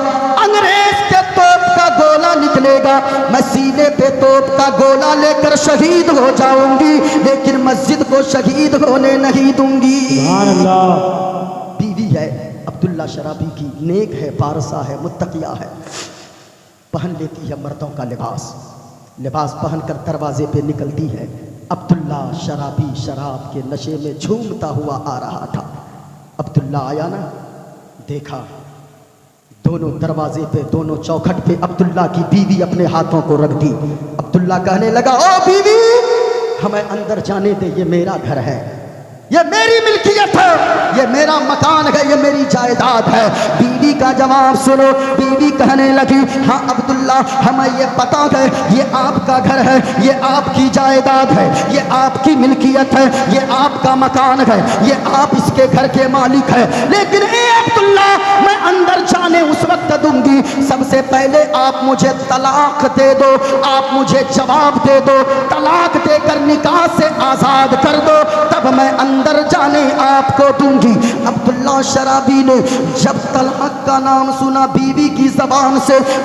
A: انگریز کے توپ کا گولا نکلے گا، میں سینے پہ توپ کا گولا لے کر شہید ہو جاؤں گی، لیکن مسجد کو شہید ہونے نہیں دوں گی۔
B: سبحان اللہ۔
A: بیوی ہے عبداللہ شرابی کی، نیک ہے، پارسا ہے، متقیہ ہے، پہن لیتی ہے مردوں کا لباس، لباس پہن کر دروازے پہ نکلتی ہے۔ عبداللہ شرابی شراب کے نشے میں جھومتا ہوا آ رہا تھا۔ عبداللہ آیا نا، دیکھا دونوں دروازے پہ، دونوں چوکھٹ پہ عبداللہ کی بیوی اپنے ہاتھوں کو رکھ دی۔ عبداللہ کہنے لگا، او بیوی، ہمیں اندر جانے دے، یہ میرا گھر ہے، یہ میری ملکیت ہے، یہ میرا مکان ہے، یہ میری جائیداد ہے۔ بیوی کا جواب سنو، بیوی کہنے لگی، ہاں عبداللہ، ہمیں یہ پتا ہے یہ آپ کا گھر ہے، یہ آپ کی جائیداد ہے، یہ آپ کی ملکیت ہے، یہ آپ کا مکان ہے، یہ آپ اس کے گھر کے مالک ہے، لیکن اے عبداللہ، میں اندر جانے اس وقت دوں گی، سب سے پہلے آپ مجھے طلاق دے دو، آپ مجھے جواب دے دو، طلاق دے کر نکاح سے آزاد کر دو، تب میں اندر جانے آپ کو دوں گی۔ عبداللہ شرابی نے جب طلاق کا نام سنا بیوی کی زبان سے،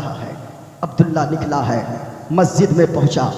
A: رہا ہے. عبداللہ نکلا ہے, مسجد میں پہنچا,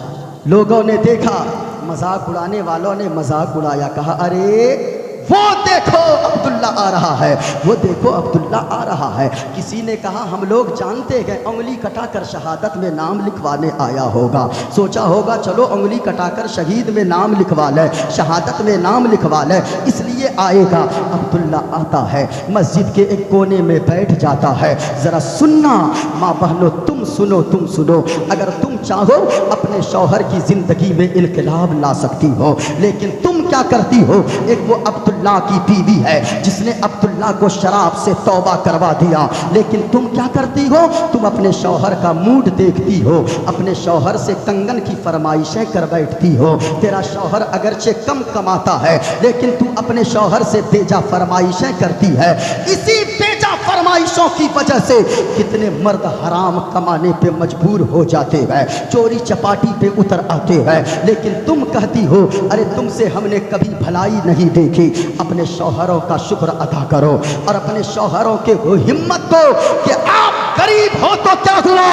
A: لوگوں نے دیکھا, مذاق اڑانے والوں نے مذاق اڑایا, کہا ارے وہ دیکھو عبداللہ آ رہا ہے, وہ دیکھو عبداللہ آ رہا ہے. کسی نے کہا ہم لوگ جانتے ہیں انگلی کٹا کر شہادت میں نام لکھوانے آیا ہوگا, سوچا ہوگا چلو انگلی کٹا کر شہید میں نام لکھوا لے, شہادت میں نام لکھوا لے, اس لیے آئے گا. عبداللہ آتا ہے, مسجد کے ایک کونے میں بیٹھ جاتا ہے. ذرا سننا ماں بہنوں, تم سنو, تم سنو, اگر تم چاہو اپنے شوہر کی زندگی میں انقلاب لا سکتی ہو, لیکن تم کیا کرتی ہو؟ ایک وہ عبداللہ کی بیوی ہے جس نے عبداللہ کو شراب سے توبہ کروا دیا, لیکن تم کیا کرتی ہو؟ تم اپنے شوہر کا موڈ دیکھتی ہو, اپنے شوہر سے کنگن کی فرمائشیں کر بیٹھتی ہو. تیرا شوہر اگرچہ کم کماتا ہے لیکن تم اپنے شوہر سے بیجا فرمائشیں کرتی ہے. اسی بیجا فرمائشوں کی وجہ سے کتنے مرد حرام کمانے پہ مجبور ہو جاتے ہیں, چوری چپاٹی پہ اتر آتے ہیں, لیکن تم کہتی ہو ارے تم سے ہم نے کبھی بھلائی نہیں دیکھی. اپنے شوہروں کا شکر ادا کرو اور اپنے شوہروں کے وہ ہمت دو کہ آپ غریب ہو تو کیا ہوا,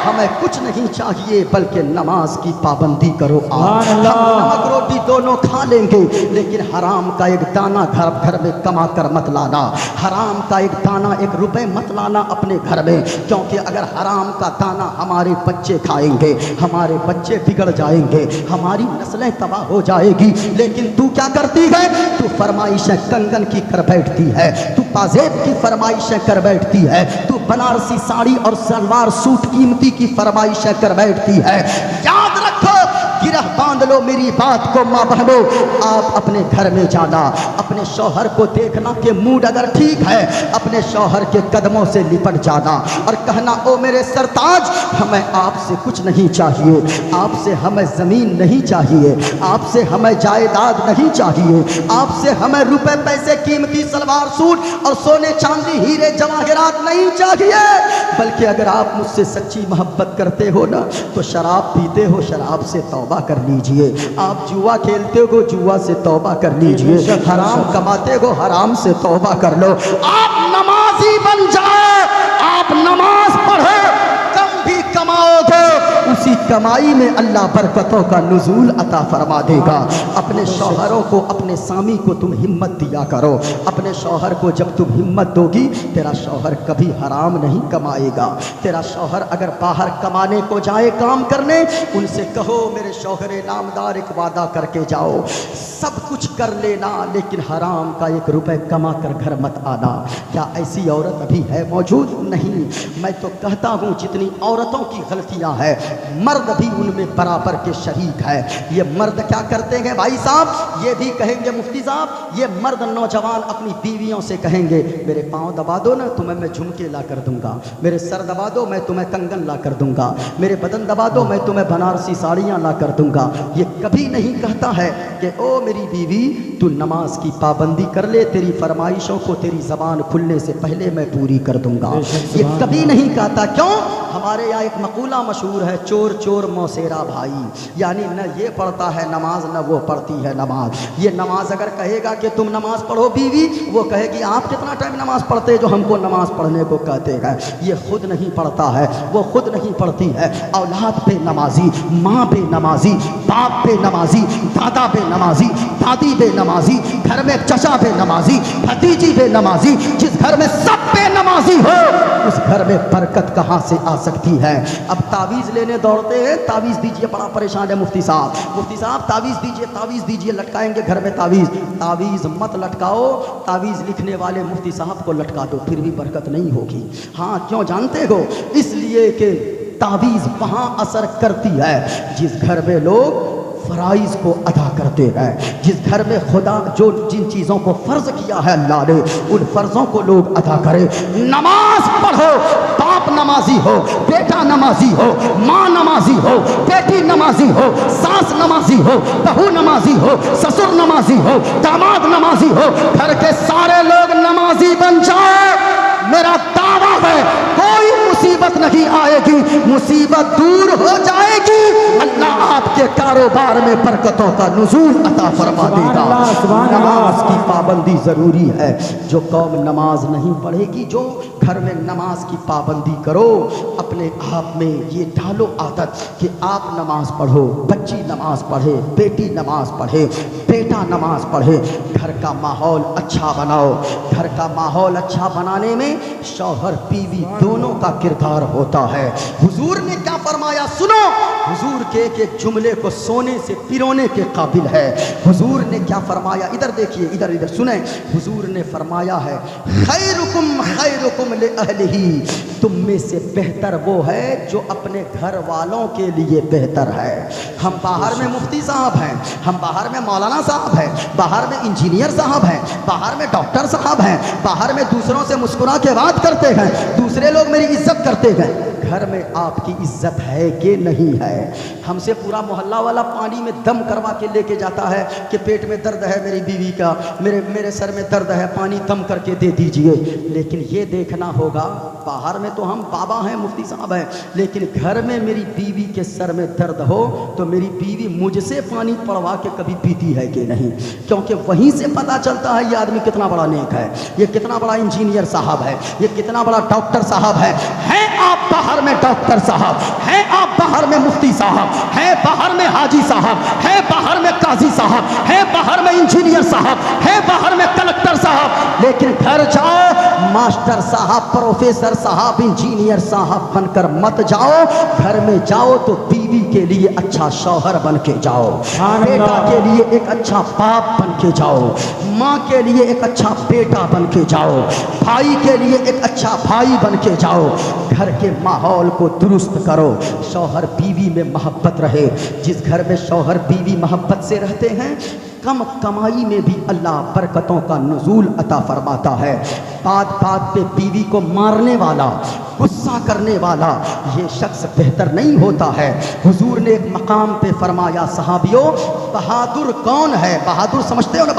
A: ہمیں کچھ نہیں چاہیے بلکہ نماز کی پابندی کرو. آپ ہم نمک روٹی دونوں کھا لیں گے لیکن حرام کا ایک دانہ گھر میں کما کر مت لانا, حرام کا ایک دانہ, ایک روپے مت لانا اپنے گھر میں, کیونکہ اگر حرام کا دانہ ہمارے بچے کھائیں گے, ہمارے بچے بگڑ جائیں گے, ہماری نسلیں تباہ ہو جائے گی. لیکن تو کیا کرتی ہے؟ تو فرمائشیں کنگن کی کر بیٹھتی ہے, تو پازیب کی فرمائشیں کر بیٹھتی ہے, تو بنارسی ساڑی اور سلوار سوٹ قیمتی کی فرمائشیں کر بیٹھتی ہے. یاد رکھو, گرہ باندھ لو میری بات کو ماں بہنو, آپ اپنے گھر میں جانا, اپنے شوہر کو دیکھنا کہ موڈ اگر ٹھیک ہے, اپنے شوہر کے قدموں سے لپٹ جانا اور کہنا او میرے سرتاج, ہمیں آپ سے کچھ نہیں چاہیے, آپ سے ہمیں زمین نہیں چاہیے, آپ سے ہمیں جائیداد نہیں چاہیے, آپ سے ہمیں روپے پیسے قیمتی سلوار سوٹ اور سونے چاندی ہیرے جواہرات نہیں چاہیے, بلکہ اگر آپ مجھ سے سچی محبت کرتے ہو نا تو شراب پیتے ہو, شراب سے توبہ کر لیجئے, آپ جوا کھیلتے ہو, جوا سے توبہ کر لیجئے, حرام کماتے ہو, حرام سے توبہ کر لو. آپ نمازی بن جائے, آپ نماز پڑھے, کم بھی کماؤ گے اسی کمائی میں اللہ برکتوں کا نزول عطا فرما دے گا. اپنے شوہروں کو, اپنے سامی کو تم ہمت دیا کرو, اپنے شوہر کو جب تم ہمت دو گی تیرا شوہر کبھی حرام نہیں کمائے گا. تیرا شوہر اگر باہر کمانے کو جائے, کام کرنے, ان سے کہو میرے شوہر نامدار ایک وعدہ کر کے جاؤ, سب کچھ کر لینا لیکن حرام کا ایک روپے کما کر گھر مت آنا. کیا ایسی عورت ابھی ہے موجود؟ نہیں. میں تو کہتا ہوں جتنی عورتوں کی غلطیاں ہیں مرد بھی ان میں برابر کے شریک ہے. یہ مرد کیا کرتے ہیں بھائی صاحب, یہ بھی کہیں گے مفتی صاحب, یہ مرد نوجوان اپنی بیویوں سے کہیں گے میرے پاؤں دبا دو نا, تمہیں میں جھمکے لا کر دوں گا, میرے سر دبا دو میں تمہیں کنگن لا کر دوں گا, میرے بدن دبا دو میں تمہیں بنارسی ساڑیاں لا کر دوں گا. یہ کبھی نہیں کہتا ہے کہ او میری بیوی تو نماز کی پابندی کر لے, تیری فرمائشوں کو تیری زبان کھلنے سے پہلے میں پوری کر دوں گا. یہ کبھی نہیں کہتا. کیوں؟ ہمارے یہاں ایک مقولہ مشہور ہے, چور چور موسیرا بھائی, یعنی نہ یہ پڑھتا ہے نماز نہ وہ پڑھتی ہے نماز. یہ نماز اگر کہے گا کہ تم نماز پڑھو بیوی, وہ کہے گی آپ کتنا ٹائم نماز پڑھتے جو ہم کو نماز پڑھنے کو کہتے ہیں. یہ خود نہیں پڑھتا ہے, وہ خود نہیں پڑھتی ہے. اولاد بے نمازی, ماں بے نمازی, باپ بے نمازی, دادا بے نمازی, دادی بے نمازی, گھر میں چچا بے نمازی, بھتیجی بے نمازی. جس گھر میں سب بے نمازی ہو اس گھر میں برکت کہاں سے آ سکتی ہے؟ اب تعویذ لینے دوڑتے ہیں, تعویذ دیجئے, بڑا پریشان ہے مفتی صاحب, مفتی صاحب تعویذ دیجئے, تعویذ دیجئے, لٹکائیں گے گھر میں تعویذ. تعویذ مت لٹکاؤ, تعویذ لکھنے والے مفتی صاحب کو لٹکا دو, پھر بھی برکت نہیں ہوگی. ہاں کیوں جانتے ہو؟ اس لیے کہ تعویذ وہاں اثر کرتی ہے جس گھر میں لوگ فرائض کو ادا کرتے ہیں, جس گھر میں خدا جو جن چیزوں کو فرض کیا ہے اللہ نے ان فرضوں کو لوگ ادا کرے. نماز پڑھو, باپ نمازی ہو, بیٹا نمازی ہو, ماں نمازی ہو, بیٹی نمازی ہو, ساس نمازی ہو, بہو نمازی ہو, سسر نمازی ہو, داماد نمازی ہو, گھر کے سارے لوگ نمازی بن جائے, میرا دعویٰ ہے کوئی مصیبت نہیں آئے گی, مصیبت دور ہو جائے گی. اللہ آپ آپ کے کاروبار میں برکتوں کا نزول عطا فرما دے گا۔ نماز کی پابندی ضروری ہے۔ جو قوم نماز نہیں پڑھے گی، جو گھر میں نماز کی پابندی کرو، اپنے آپ میں یہ ڈالو عادت کہ آپ نماز پڑھو، بچی نماز پڑھے، بیٹی نماز پڑھے، بیٹا نماز پڑھے، گھر کا ماحول اچھا بناؤ۔ گھر کا ماحول اچھا بنانے میں شوہر بیوی دونوں کا کردار ہوتا ہے۔ حضور نے کیا فرمایا سنو، حضور کے ایک ایک جملے کو سونے سے پیرونے کے قابل ہے۔ حضور نے کیا فرمایا، ادھر دیکھیے، ادھر سنیں۔ حضور نے فرمایا ہے خیرکم خیرکم لأہلہ، تم میں سے بہتر وہ ہے جو اپنے گھر والوں کے لیے بہتر ہے۔ ہم باہر میں مفتی صاحب ہیں، ہم باہر میں مولانا صاحب ہیں، باہر میں انجینئر صاحب ہیں، باہر میں ڈاکٹر صاحب ہیں، باہر میں دوسروں سے مسکرا کے بات کرتے ہیں، دوسرے لوگ میری عزت کرتے ہیں۔ گھر میں آپ کی عزت ہے کہ نہیں ہے؟ ہم سے پورا محلہ والا پانی میں دم کروا کے لے کے جاتا ہے کہ پیٹ میں درد ہے میری بیوی کا، میرے سر میں درد ہے، پانی دم کر کے دے دیجئے۔ لیکن یہ دیکھنا ہوگا، باہر میں تو ہم بابا ہیں، مفتی صاحب ہیں، لیکن گھر میں میری بیوی کے سر میں درد ہو تو میری بیوی مجھ سے پانی پڑوا کے کبھی پیتی ہے کہ نہیں؟ کیونکہ وہیں سے پتہ چلتا ہے یہ آدمی کتنا بڑا نیک ہے، یہ کتنا بڑا انجینئر صاحب ہے، یہ کتنا بڑا ڈاکٹر صاحب ہے۔ ہیں آپ باہر میں ڈاکٹر صاحب، ہیں آپ باہر میں مفتی صاحب، ہیں باہر میں حاجی صاحب، ہیں باہر میں قاضی صاحب، ہیں باہر میں انجینئر صاحب، ہیں باہر میں کلکٹر صاحب، لیکن گھر جاؤ ماسٹر صاحب، پروفیسر صاحب، انجینئر صاحب بن کر مت جاؤ۔ گھر میں جاؤ تو بیوی کے لیے اچھا شوہر بن کے جاؤ، بیٹا کے لیے ایک اچھا باپ بن کے جاؤ، ماں کے لیے ایک اچھا بیٹا بن کے جاؤ، بھائی کے لیے ایک اچھا بھائی بن کے جاؤ۔ گھر کے ماحول کو درست کرو، شوہر بیوی میں محبت رہے۔ جس گھر میں شوہر بیوی محبت سے رہتے ہیں، کم کمائی میں بھی اللہ برکتوں کا نزول عطا فرماتا ہے۔ بات بات پہ بیوی کو مارنے والا، غصہ کرنے والا، یہ شخص بہتر نہیں ہوتا ہے۔ حضور نے ایک مقام پہ فرمایا صحابیوں، بہادر کون ہے؟ بہادر سمجھتے ہو نا؟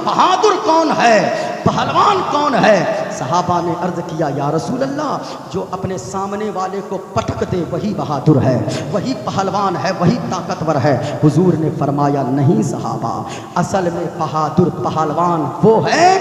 A: بہادر کون ہے؟ پہلوان کون ہے؟ صحابہ نے عرض کیا یا رسول اللہ، جو اپنے سامنے والے کو پٹک دے وہی بہادر ہے، وہی پہلوان ہے، وہی طاقتور ہے۔ حضور نے فرمایا نہیں صحابہ، اصل میں بہادر پہلوان وہ ہے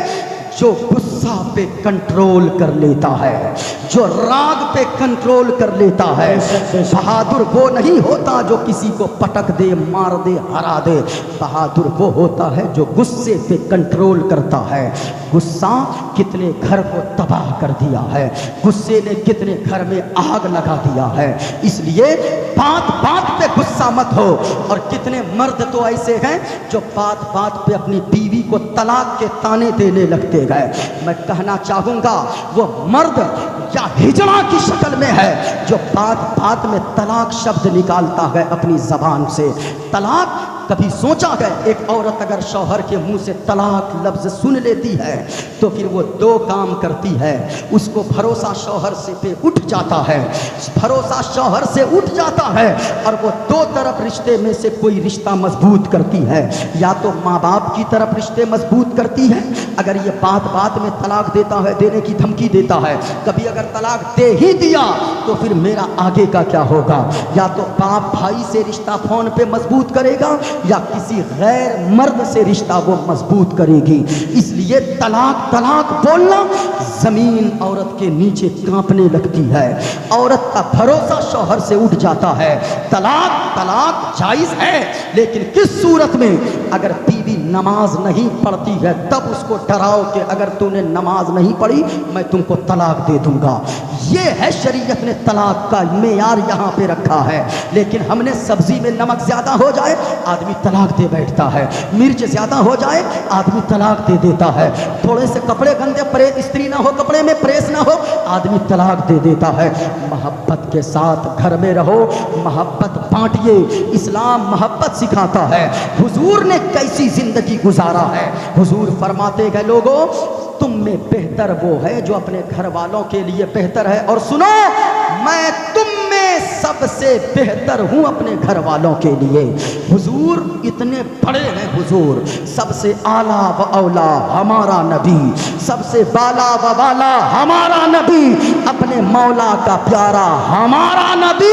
A: جو غصہ پہ کنٹرول کر لیتا ہے، جو راگ پہ کنٹرول کر لیتا ہے۔ بہادر وہ نہیں ہوتا جو کسی کو پٹک دے، مار دے، ہرا دے۔ بہادر وہ ہوتا ہے جو غصے پہ کنٹرول کرتا ہے۔ غصہ کتنے گھر کو تباہ کر دیا ہے، غصے نے کتنے گھر میں آگ لگا دیا ہے۔ اس لیے بات بات پہ غصہ مت ہو۔ اور کتنے مرد تو ایسے ہیں جو بات بات پہ اپنی بیوی کو طلاق کے طعنے دینے لگتے گئے۔ میں کہنا چاہوں گا وہ مرد یا ہجڑا کی شکل میں ہے جو بات بات میں طلاق شبد نکالتا ہے اپنی زبان سے۔ طلاق کبھی سوچا ہے ایک عورت اگر شوہر کے منہ سے طلاق لفظ سن لیتی ہے تو پھر وہ دو کام کرتی ہے، اس کو بھروسہ شوہر سے پہ اٹھ جاتا ہے، بھروسہ شوہر سے اٹھ جاتا ہے، اور وہ دو طرف رشتے میں سے کوئی رشتہ مضبوط کرتی ہے۔ یا تو ماں باپ کی طرف رشتے مضبوط کرتی ہے، اگر یہ بات بات میں طلاق دیتا ہے، دینے کی دھمکی دیتا ہے، کبھی اگر طلاق دے ہی دیا تو پھر میرا آگے کا کیا ہوگا؟ یا تو باپ بھائی سے رشتہ فون پہ مضبوط کرے گا یا کسی غیر مرد سے رشتہ وہ مضبوط کرے گی۔ اس لیے طلاق طلاق بولنا زمین عورت کے نیچے کانپنے لگتی ہے، عورت کا بھروسہ شوہر سے اٹھ جاتا ہے۔ طلاق طلاق جائز ہے، لیکن کس صورت میں؟ اگر بیوی نماز نہیں پڑھتی ہے تب اس کو ڈراؤ کہ اگر تو نے نماز نہیں پڑھی میں تم کو طلاق دے دوں گا۔ یہ ہے شریعت نے طلاق کا معیار یہاں پہ رکھا ہے۔ لیکن ہم نے سبزی میں نمک زیادہ ہو جائے آدمی طلاق دے بیٹھتا ہے، مرچ زیادہ ہو جائے آدمی طلاق دے دیتا ہے، تھوڑے سے کپڑے گندے استری نہ ہو، کپڑے میں پریس نہ ہو آدمی طلاق دے دیتا ہے۔ محبت کے ساتھ گھر میں رہو، محبت بانٹیے، اسلام محبت سکھاتا ہے۔ حضور نے کیسی زندگی گزارا ہے؟ حضور فرماتے گئے لوگوں تم میں بہتر وہ ہے جو اپنے گھر والوں کے لیے بہتر ہے، اور سنو میں تم میں سب سے بہتر ہوں اپنے گھر والوں کے لیے۔ حضور اتنے بڑے ہیں، حضور سب سے اعلیٰ و اولا ہمارا نبی، سب سے بالا و والا ہمارا نبی، اپنے مولا کا پیارا ہمارا نبی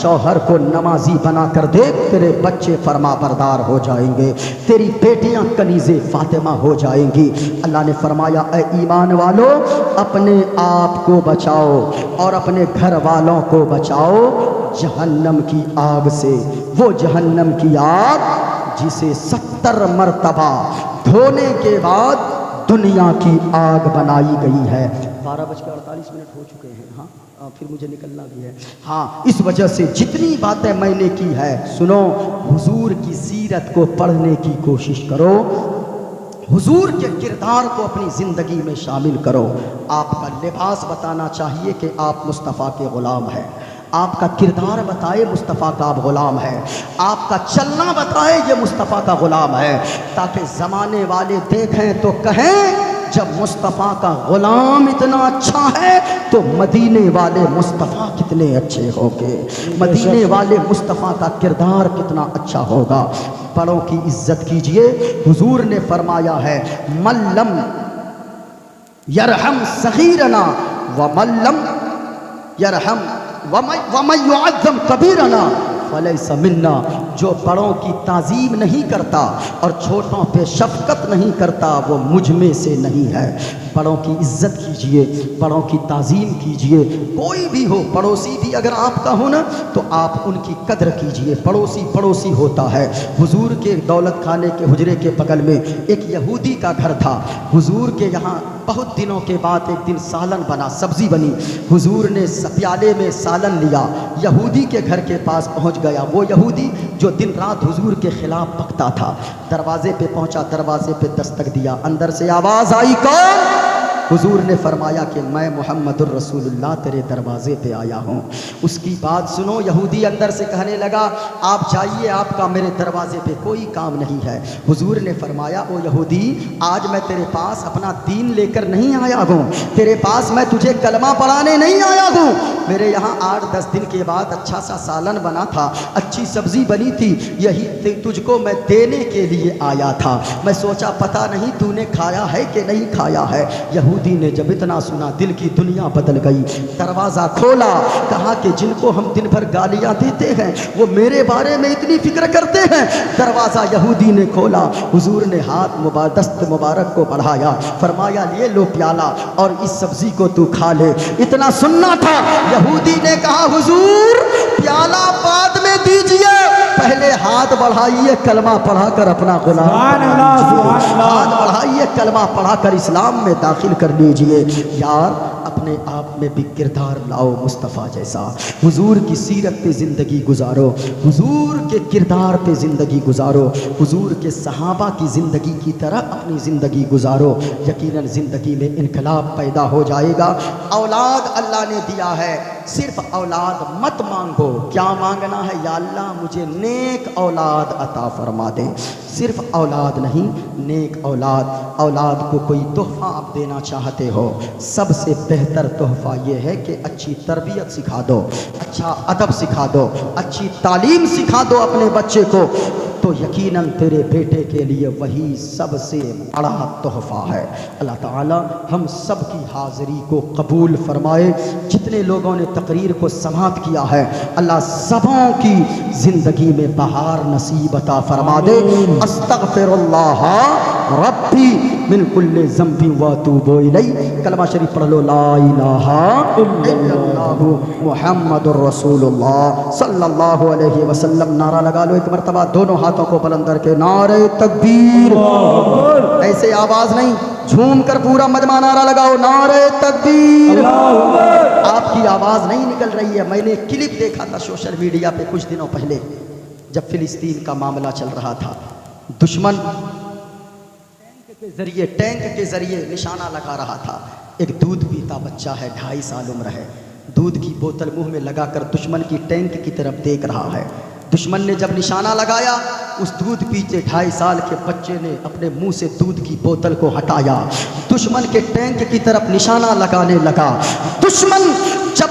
A: شوہر کو نمازی بنا کر دیکھ, تیرے بچے فرما بردار ہو جائیں گے, تیری بیٹیاں کنیز فاطمہ ہو جائیں گی. اللہ نے فرمایا اے ایمان والو, اپنے آپ کو بچاؤ اور اپنے گھر والوں کو بچاؤ جہنم کی آگ سے, وہ جہنم کی آگ جسے 70 مرتبہ دھونے کے بعد دنیا کی آگ بنائی گئی ہے. 12:48 ہو چکے ہیں. ہاں پھر مجھے نکلنا بھی ہے. ہاں اس وجہ سے جتنی باتیں میں نے کی ہے, سنو, حضور کی سیرت کو پڑھنے کی کوشش کرو, حضور کے کردار کو اپنی زندگی میں شامل کرو. آپ کا لباس بتانا چاہیے کہ آپ مصطفیٰ کے غلام ہیں, آپ کا کردار بتائے مصطفیٰ کا آپ غلام ہے, آپ کا چلنا بتائے یہ مصطفیٰ کا غلام ہے, تاکہ زمانے والے دیکھیں تو کہیں جب مصطفیٰ کا غلام اتنا اچھا ہے تو مدینے والے مصطفیٰ کتنے اچھے ہوں گے, مدینے والے مصطفیٰ کا کردار کتنا اچھا ہوگا. بڑوں کی عزت کیجئے. حضور نے فرمایا ہے من لم یرحم صغیرنا ومن لم یرحم ومن یعظم کبیرنا فلیس منا, جو بڑوں کی تعظیم نہیں کرتا اور چھوٹوں پہ شفقت نہیں کرتا وہ مجھ میں سے نہیں ہے. بڑوں کی عزت کیجئے, بڑوں کی تعظیم کیجئے. کوئی بھی ہو, پڑوسی بھی اگر آپ کا ہو نا تو آپ ان کی قدر کیجئے. پڑوسی پڑوسی ہوتا ہے. حضور کے دولت خانے کے حجرے کے بغل میں ایک یہودی کا گھر تھا. حضور کے یہاں بہت دنوں کے بعد ایک دن سالن بنا, سبزی بنی. حضور نے پیالے میں سالن لیا, یہودی کے گھر کے پاس پہنچ گیا. وہ یہودی جو دن رات حضور کے خلاف بکتا تھا, دروازے پہ پہنچا, دروازے پہ دستک دیا, اندر سے آواز آئی کون؟ حضور نے فرمایا کہ میں محمد الرسول اللہ تیرے دروازے پہ آیا ہوں. اس کی بات سنو, یہودی اندر سے کہنے لگا آپ جائیے, آپ کا میرے دروازے پہ کوئی کام نہیں ہے. حضور نے فرمایا او یہودی, آج میں تیرے پاس اپنا دین لے کر نہیں آیا ہوں, تیرے پاس میں تجھے کلمہ پڑھانے نہیں آیا ہوں. میرے یہاں 8-10 دن کے بعد اچھا سا سالن بنا تھا, اچھی سبزی بنی تھی, یہی تجھ کو میں دینے کے لیے آیا تھا. میں سوچا پتہ نہیں تو نے کھایا ہے کہ نہیں کھایا ہے. یہودی نے جب اتنا سنا دل کی دنیا بدل گئی. دروازہ کھولا, کہا کہ جن کو ہم دن بھر گالیاں دیتے ہیں وہ میرے بارے میں اتنی فکر کرتے ہیں. دروازہ یہودی نے کھولا, حضور نے ہاتھ دست مبارک کو بڑھایا, فرمایا یہ لو پیالہ اور اس سبزی کو تو کھا لے. اتنا سننا تھا. یہودی نے کہا حضور پیالہ بعد میں دیجئے, پہلے ہاتھ بڑھائیے کلمہ پڑھا کر اپنا غلام, ہاتھ بڑھائیے کلمہ پڑھا کر اسلام میں داخل کر لیجئے. یار اپنے آپ میں بھی کردار لاؤ مصطفیٰ جیسا. حضور کی سیرت پہ زندگی گزارو, حضور کے کردار پہ زندگی گزارو, حضور کے صحابہ کی زندگی کی طرح اپنی زندگی گزارو. یقیناً زندگی میں انقلاب پیدا ہو جائے گا. اولاد اللہ نے دیا ہے, صرف اولاد مت مانگو. کیا مانگنا ہے؟ یا اللہ مجھے نیک اولاد عطا فرما دے. صرف اولاد نہیں, نیک اولاد. اولاد کو کوئی تحفہ آپ دینا چاہتے ہو, سب سے بہتر تحفہ یہ ہے کہ اچھی تربیت سکھا دو, اچھا ادب سکھا دو, اچھی تعلیم سکھا دو اپنے بچے کو, تو یقیناً تیرے بیٹے کے لیے وہی سب سے بڑا تحفہ ہے. اللہ تعالی ہم سب کی حاضری کو قبول فرمائے. جتنے لوگوں نے تقریر کو سماعت کیا ہے, اللہ سبوں کی زندگی میں بہار نصیب عطا فرما دے. استغفر اللہ ربی من کل ذنب واتوب الیہ. کلمہ شریف پڑھ لو, لا الہ الا اللہ محمد الرسول اللہ صلی اللہ علیہ وسلم. نعرہ لگا لو ایک مرتبہ, دونوں ہاتھوں کو بلند کر کے نعرہ تکبیر. ایسے آواز نہیں, جھوم کر پورا مجمع نعرہ لگاؤ, نعرہ تکبیر. آپ کی آواز نہیں نکل رہی ہے. میں نے کلپ دیکھا تھا سوشل میڈیا پہ کچھ دنوں پہلے, جب فلسطین کا معاملہ چل رہا تھا. دشمن ٹینک کے ذریعے نشانہ لگا رہا تھا. ایک دودھ پیتا بچہ ہے, 2.5 سال عمر ہے, دودھ کی بوتل منہ میں لگا کر دشمن کی ٹینک کی طرف دیکھ رہا ہے. دشمن نے جب نشانہ لگایا, اس دودھ پیتے 2.5 سال کے بچے نے اپنے منہ سے دودھ کی بوتل کو ہٹایا, دشمن کے ٹینک کی طرف نشانہ لگانے لگا. دشمن جب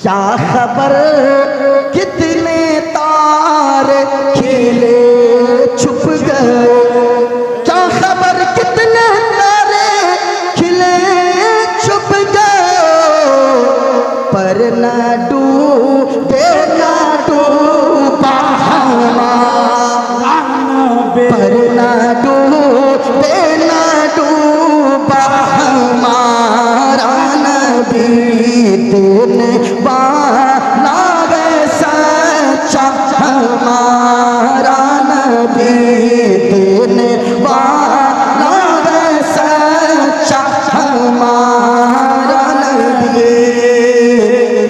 A: کیا خبر کتنے تارے کھلے چھپ گئے، کیا خبر کتنے تارے کھلے چھپ گئے، پر نہ ڈوبے نہ ڈوبا ہمارا نبی، پر نہ ڈوبے نہ ڈوبا ہمارا نبی، دینے والا ہے سچا ہمارا نبی، دینے والا ہے سچا ہمارا نبی،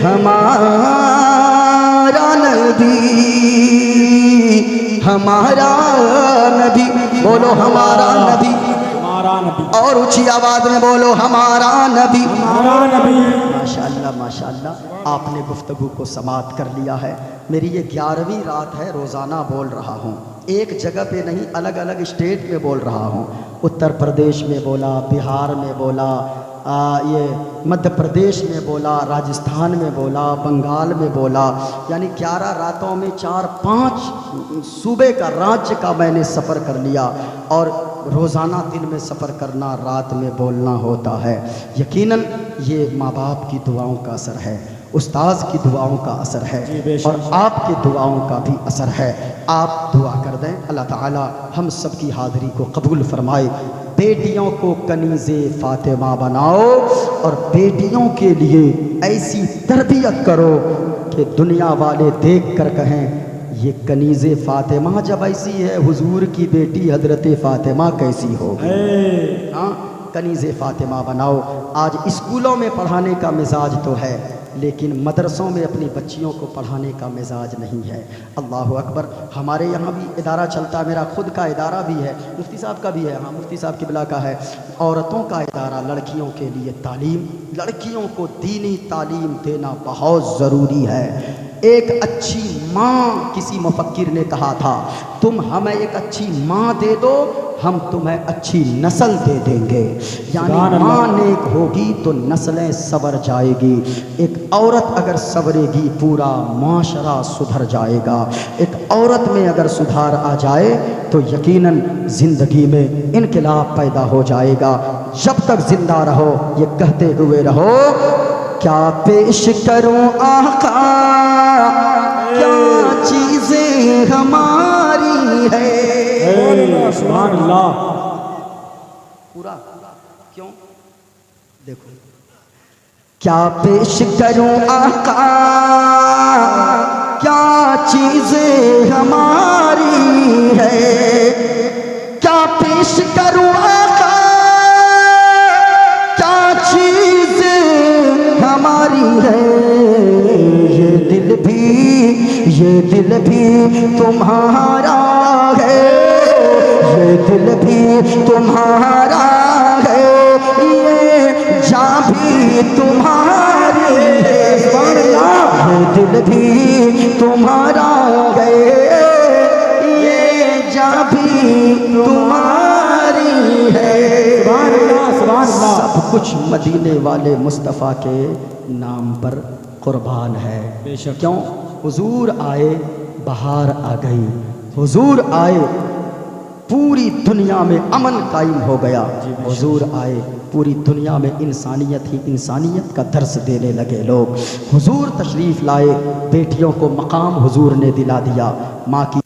A: ہمارا نبی، ہمارا نبی، بولو ہمارا نبی،
B: ہمارا نبی،
A: اور اونچی آواز میں بولو ہمارا نبی،
B: ہمارا نبی۔
A: ماشاءاللہ ماشاءاللہ، آپ نے گفتگو کو سماعت کر لیا ہے۔ میری یہ 11ویں رات ہے، روزانہ بول رہا ہوں، ایک جگہ پہ نہیں، الگ الگ اسٹیٹ میں بول رہا ہوں، اتر پردیش میں بولا، بہار میں بولا، یہ مدھیہ پردیش میں بولا، راجستھان میں بولا، بنگال میں بولا، یعنی 11 راتوں میں 4-5 صوبے کا، راجیہ کا میں نے سفر کر لیا، اور روزانہ دن میں سفر کرنا، رات میں بولنا ہوتا ہے۔ یقیناً یہ ماں باپ کی دعاؤں کا اثر ہے، استاذ کی دعاؤں کا اثر ہے، اور آپ کی دعاؤں کا بھی اثر ہے۔ آپ دعا کر دیں، اللہ تعالی ہم سب کی حاضری کو قبول فرمائے۔ بیٹیوں کو کنیز فاطمہ بناؤ، اور بیٹیوں کے لیے ایسی تربیت کرو کہ دنیا والے دیکھ کر کہیں یہ کنیز فاطمہ جب ایسی ہے، حضور کی بیٹی حضرت فاطمہ کیسی ہوگی؟ ہاں، کنیز فاطمہ بناؤ۔ آج اسکولوں میں پڑھانے کا مزاج تو ہے، لیکن مدرسوں میں اپنی بچیوں کو پڑھانے کا مزاج نہیں ہے۔ اللہ اکبر، ہمارے یہاں بھی ادارہ چلتا ہے، میرا خود کا ادارہ بھی ہے، مفتی صاحب کا بھی ہے، ہاں مفتی صاحب قبلہ کا ہے، عورتوں کا ادارہ، لڑکیوں کے لیے تعلیم، لڑکیوں کو دینی تعلیم دینا بہت ضروری ہے۔ ایک اچھی ماں، کسی مفکر نے کہا تھا، تم ہمیں ایک اچھی ماں دے دو، ہم تمہیں اچھی نسل دے دیں گے، یعنی ماں نیک ہوگی تو نسلیں سنور جائے گی، ایک عورت اگر سنورے گی پورا معاشرہ سدھر جائے گا، ایک عورت میں اگر سدھار آ جائے تو یقیناً زندگی میں انقلاب پیدا ہو جائے گا۔ جب تک زندہ رہو یہ کہتے ہوئے رہو، کیا پیش کروں آقا، کیا چیزیں ہماری ہے۔
B: سبحان اللہ،
A: پورا کیوں؟ دیکھو، کیا پیش کروں آقا، کیا چیزیں ہماری ہے، کیا پیش کروں آقا، کیا چیزیں ہماری ہے، یہ دل بھی تمہارا ہے، یہ دل بھی تمہارا ہے، یہ جاں بھی تمہاری ہے، یہ دل بھی تمہارا ہے، یہ جاں بھی تمہاری ہے۔ سب کچھ مدینے والے مصطفیٰ کے نام پر قربان ہے۔ کیوں؟ حضور آئے بہار آ گئی، حضور آئے پوری دنیا میں امن قائم ہو گیا، حضور آئے پوری دنیا میں انسانیت ہی انسانیت کا درس دینے لگے لوگ، حضور تشریف لائے، بیٹیوں کو مقام حضور نے دلا دیا، ماں کی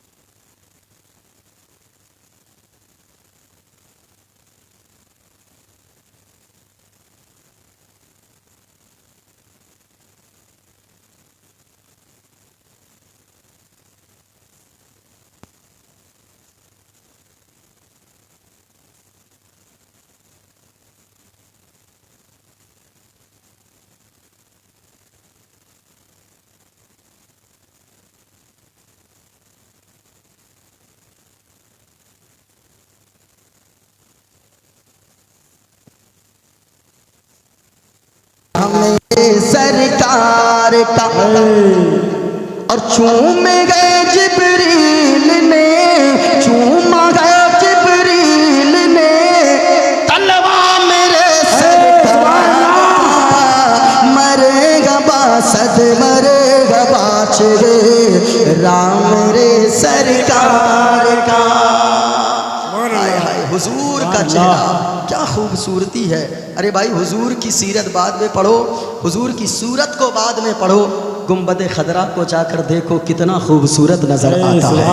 A: سرکار کا اور چوم گئے جبریل نے، چوما گئے جبریل نے طلبا میرے سرکار، مرے گا باسد چہرہ کیا خوبصورتی ہے. ارے بھائی حضور کی سیرت بعد میں پڑھو, حضور کی صورت کو بعد میں پڑھو, گنبد خضرا کو جا کر دیکھو کتنا خوبصورت نظر آتا ہے.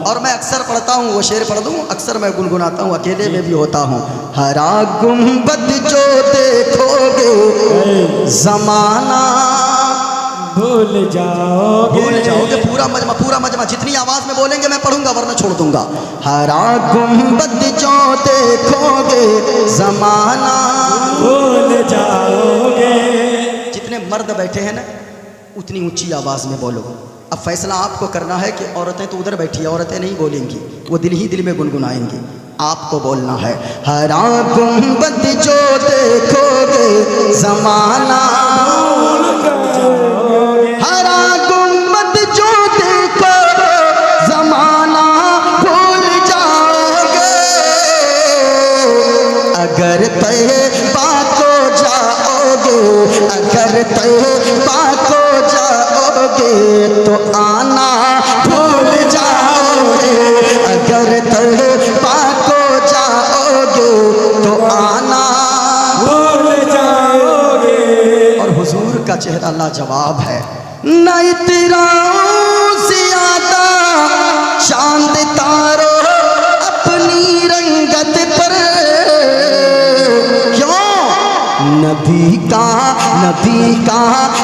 A: اور میں اکثر پڑھتا ہوں, وہ شعر پڑھ دوں, اکثر میں گنگناتا ہوں, اکیلے میں بھی ہوتا ہوں. ہرا گنبد جو دیکھو گے زمانہ
B: بھول جاؤ
A: گے. پورا مجمع جتنی آواز میں بولیں گے میں پڑھوں گا, ورنہ چھوڑ دوں گا. ہرا گنبد جو دیکھو گے زمانہ
B: بھول جاؤ گے.
A: جتنے مرد بیٹھے ہیں نا اتنی اونچی آواز میں بولو. اب فیصلہ آپ کو کرنا ہے کہ عورتیں تو ادھر بیٹھی ہیں, عورتیں نہیں بولیں گی, وہ دل ہی دل میں گنگنائیں گی. آپ کو بولنا ہے ہرا گنبد جو دیکھو گے زمانہ, ہرا گنبد جو دیکھو زمانہ بھول جاؤ گے. اگر طیبہ کو جاؤ گے, اگر طیبہ کو جاؤ گے تو آنا بھول جاؤ گے. اگر طیبہ کو جاؤ گے تو آنا
B: بھول جاؤ گے.
A: اور حضور کا چہرہ لاجواب ہے. نہ اتنا زیادہ چاند تارو اپنی رنگت پر,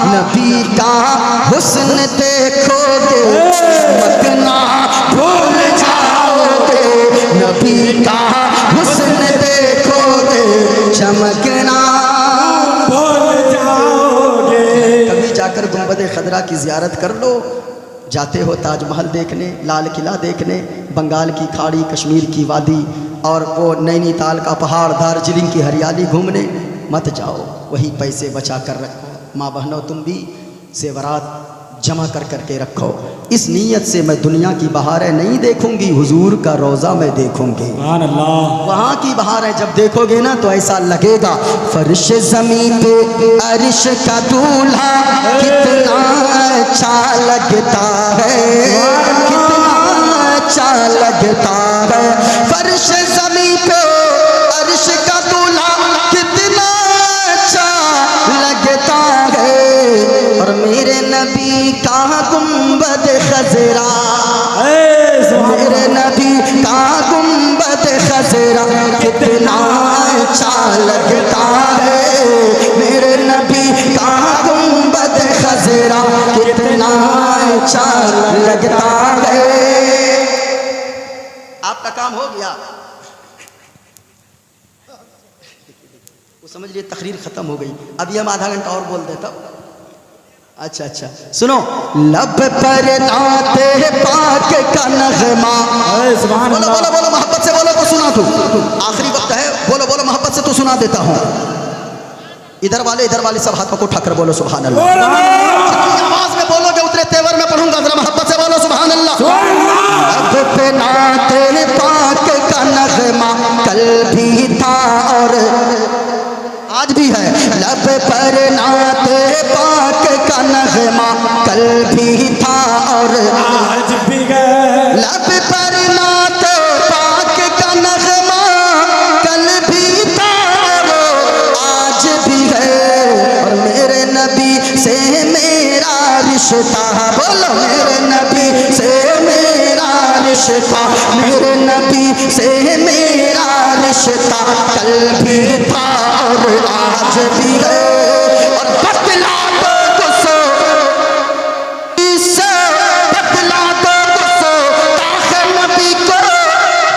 A: نبی کا حسن دیکھو گے چمکنا بھول جاؤ گے. نبی کا حسن دیکھو گے چمکنا
B: بھول جاؤ گے.
A: کبھی جا کر گنبد خضرا کی زیارت کر لو. جاتے ہو تاج محل دیکھنے, لال قلعہ دیکھنے, بنگال کی کھاڑی, کشمیر کی وادی, اور وہ نینی تال کا پہاڑ, دارجلنگ کی ہریالی گھومنے مت جاؤ. وہی پیسے بچا کر رکھو. ماں بہنوں تم بھی زیورات جمع کر کے رکھو. اس نیت سے میں دنیا کی بہاریں نہیں دیکھوں گی, حضور کا روضہ میں دیکھوں گی.
B: سبحان اللہ.
A: وہاں کی بہاریں جب دیکھو گے نا تو ایسا لگے گا فرش زمین پہ عرش کا دولہا کتنا اچھا لگتا ہے, کتنا اچھا لگتا ہے. فرش زمین پہ عرش کا دولہا کتنا اچھا لگتا ہے. اور میرے نبی کا گنبد خضرا, میرے نبی کا گنبد خضرا کتنا اچھا لگتا ہے. میرے نبی کا گنبد خضرا کتنا اچھا لگتا ہے. آپ کا کام ہو گیا, وہ سمجھ لیے تقریر ختم ہو گئی. ابھی ہم آدھا گھنٹہ اور بول دیتا. اچھا سنو. لب پر نعت پاک کا نغمہ,
B: سبحان
A: بولو
B: اللہ.
A: بولو بولو محبت سے بولو تو سنا تو. آخری وقت ہے, بولو بولو محبت سے تو سنا دیتا ہوں. ادھر والے سب ہاتھوں کو اٹھا کر بولو سبحان اللہ. جتنی آواز میں بولو گے اتنے تیور میں پڑھوں گا, ذرا محبت سے بولو سبحان اللہ. لب پہ نعت پاک کا نغمہ کل بھی تھا اور آج بھی ہے. لب پر نعت پاک کا نغمہ کل بھی تھا اور
B: آج بھی ہے.
A: لب پر نعت پاک کا نغمہ کل بھی تھا اور آج بھی ہے. اور میرے نبی سے میرا رشتہ, بولو میرے نبی سے میرا رشتہ, میرے نبی سے میرا رشتہ کل بھی تھا اور آج بھی ہے. اور بتلا دو گسو اسے, بتلا دو گسو تاخیر نبی کو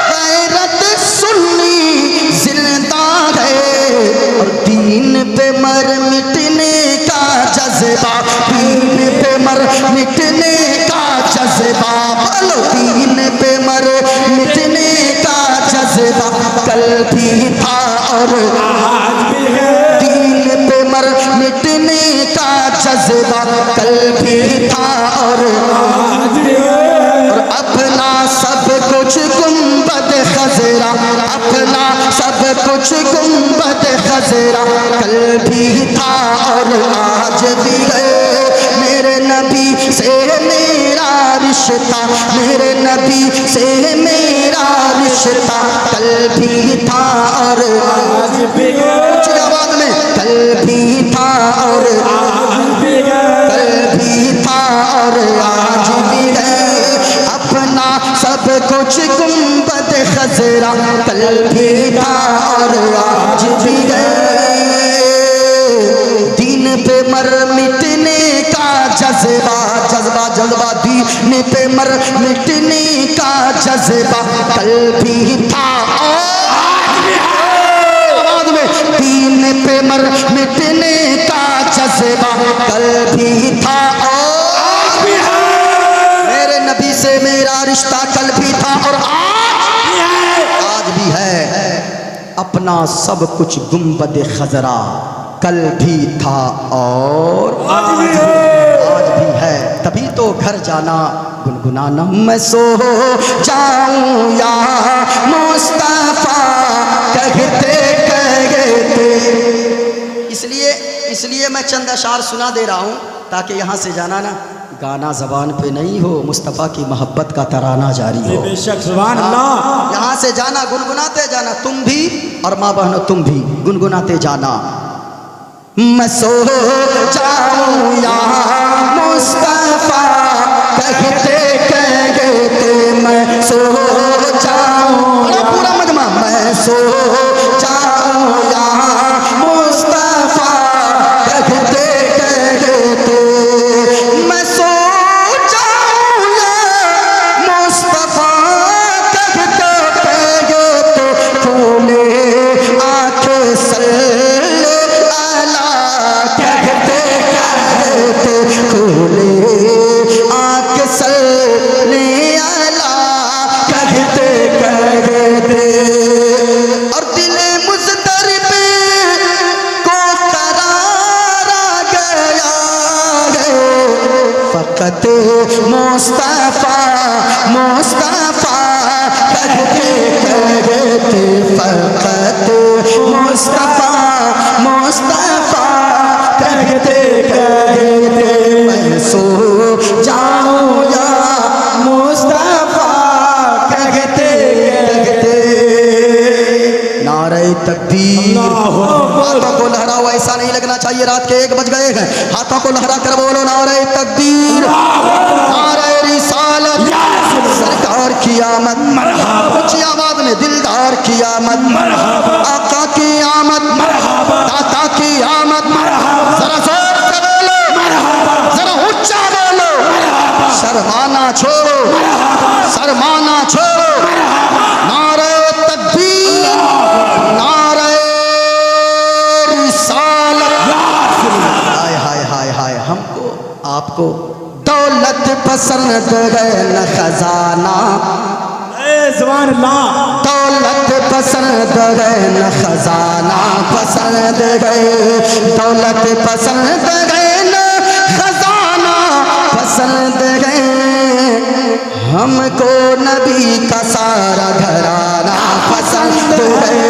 A: غیرت سنی زندہ ہے. اور دین پہ مر مٹنے کا جذبہ, دین پہ مر مٹنے کا جذبہ, بولو دین پہ مر مٹنے کا جذبہ کل بھی تھا اور
B: آج بھی ہے.
A: دین پہ مر مٹنے کا جذبہ کل بھی تھا اور
B: آج بھی ہے.
A: اور اپنا سب کچھ گنبد خضرا, اپنا سب کچھ گنبد خضرا کل بھی تھا اور آج بھی ہے. میرے نبی سے میرا رشتہ رشتہ میرے نبی سے میرا رشتہ کل بھی تھا اور آج بھی ہے اونچی آواز میں کل بھی تھا اور آج بھی ہے کل بھی تھا اور آج بھی ہے اپنا سب کچھ گنبد خضرا کل بھی تھا اور آج بھی ہے دین پہ مر مٹنے کا جذبہ جذبہ جذبہ دین پہ مر مٹنے کا جذبہ کل بھی تھا اور آج بھی ہے آواز میں دین پہ مر مٹنے کا جذبہ کل بھی تھا اور آج بھی ہے میرے نبی سے میرا رشتہ کل بھی تھا اور آج بھی ہے اپنا سب کچھ گنبد خضرا کل بھی تھا اور آج بھی ہے تبھی تو گھر جانا گنگنانا میں سو جاؤں یا مصطفیٰ کہتے کہتے اس لیے میں چند اشعار سنا دے رہا ہوں تاکہ یہاں سے جانا نا گانا زبان پہ نہیں ہو مصطفیٰ کی محبت کا ترانہ جاری ہو
B: بے شک سبحان اللہ
A: یہاں سے جانا گنگناتے جانا تم بھی اور ماں بہنوں تم بھی گنگناتے جانا میں سو جاؤں یا مصطفیٰ کہتے کہتے میں سو جاؤں پورا مجمع میں سو جاؤں یا مصطفیٰ کہتے کہتے میں سو جاؤں یا مصطفیٰ کہتے کہتے کھولے آنکھ سلے کھولے آنکھ سلے اللہ کہتے کہتے اور دل مضطرب کو قرار آ گیا ہے فقط مصطفیٰ مصطفیٰ کہتے کہتے فقط مصطفیٰ مصطفیٰ کہتے کہتے میں سو جاؤں یا مصطفیٰ کہتے کہتے نعرہ تکبیر ہاتھوں کو لہراؤ ایسا نہیں لگنا چاہیے رات کے 1 بج گئے ہیں ہاتھوں کو لہرا کر بولو نعرہ تکبیر نعرہ رسالت سرکار کی آمد اونچی آواز میں دلدار کی آمد آقا کی آمد داتا کی آمد ذرا زور سے بولو ذرا اونچا بولو شرمانا چھوڑو شرمانا چھوڑو نعرہ تکبیر نعرہ رسالت ہائے ہائے ہائے ہائے ہم کو آپ کو دولت پسند ہے نہ خزانہ
B: سبحان اللہ
A: دولت پسند ہے نہ خزانہ پسند ہے دولت پسند ہے نہ خزانہ پسند ہے ہم کو نبی کا سارا گھرانہ پسند ہے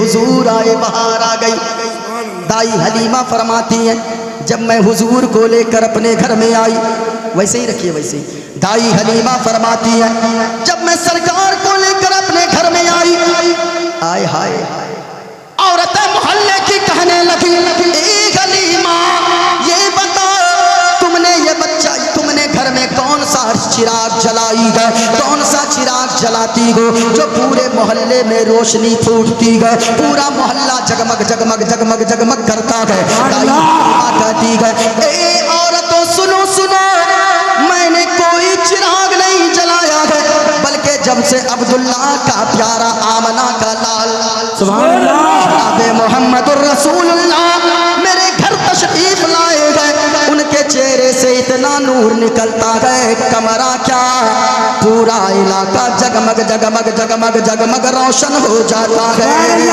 A: حضور آئے بہار آ گئی دائی حلیمہ فرماتی ہیں جب میں حضور کو لے کر اپنے گھر میں آئی ویسے ہی رکھیے ویسے ہی دائی حلیمہ فرماتی ہے جب میں سرکار کو لے کر اپنے گھر میں آئی آئے ہائے عورتیں محلے کی کہنے لگی اے حلیمہ یہ بتاؤ تم نے یہ بچہ تم نے گھر میں کون سا چراغ جلائی ہے کون سا چراغ جلاتی ہو جو پورے محلے میں روشنی پھوٹتی ہے پورا محلہ جگمگ جگمگ جگمگ جگمگ کرتا ہے دائی حلیمہ کہتی ہے اے عورتوں سنو سنو میں نے کوئی چراغ نہیں جلایا ہے بلکہ جب سے عبداللہ کا پیارا آمنہ کا لال
B: سبحان اللہ
A: جناب محمد الرسول اللہ میرے گھر تشریف لائے گئے ان کے چہرے سے اتنا نور نکلتا ہے کمرہ کیا پورا علاقہ جگمگ جگمگ جگمگ جگمگ روشن ہو جاتا ہے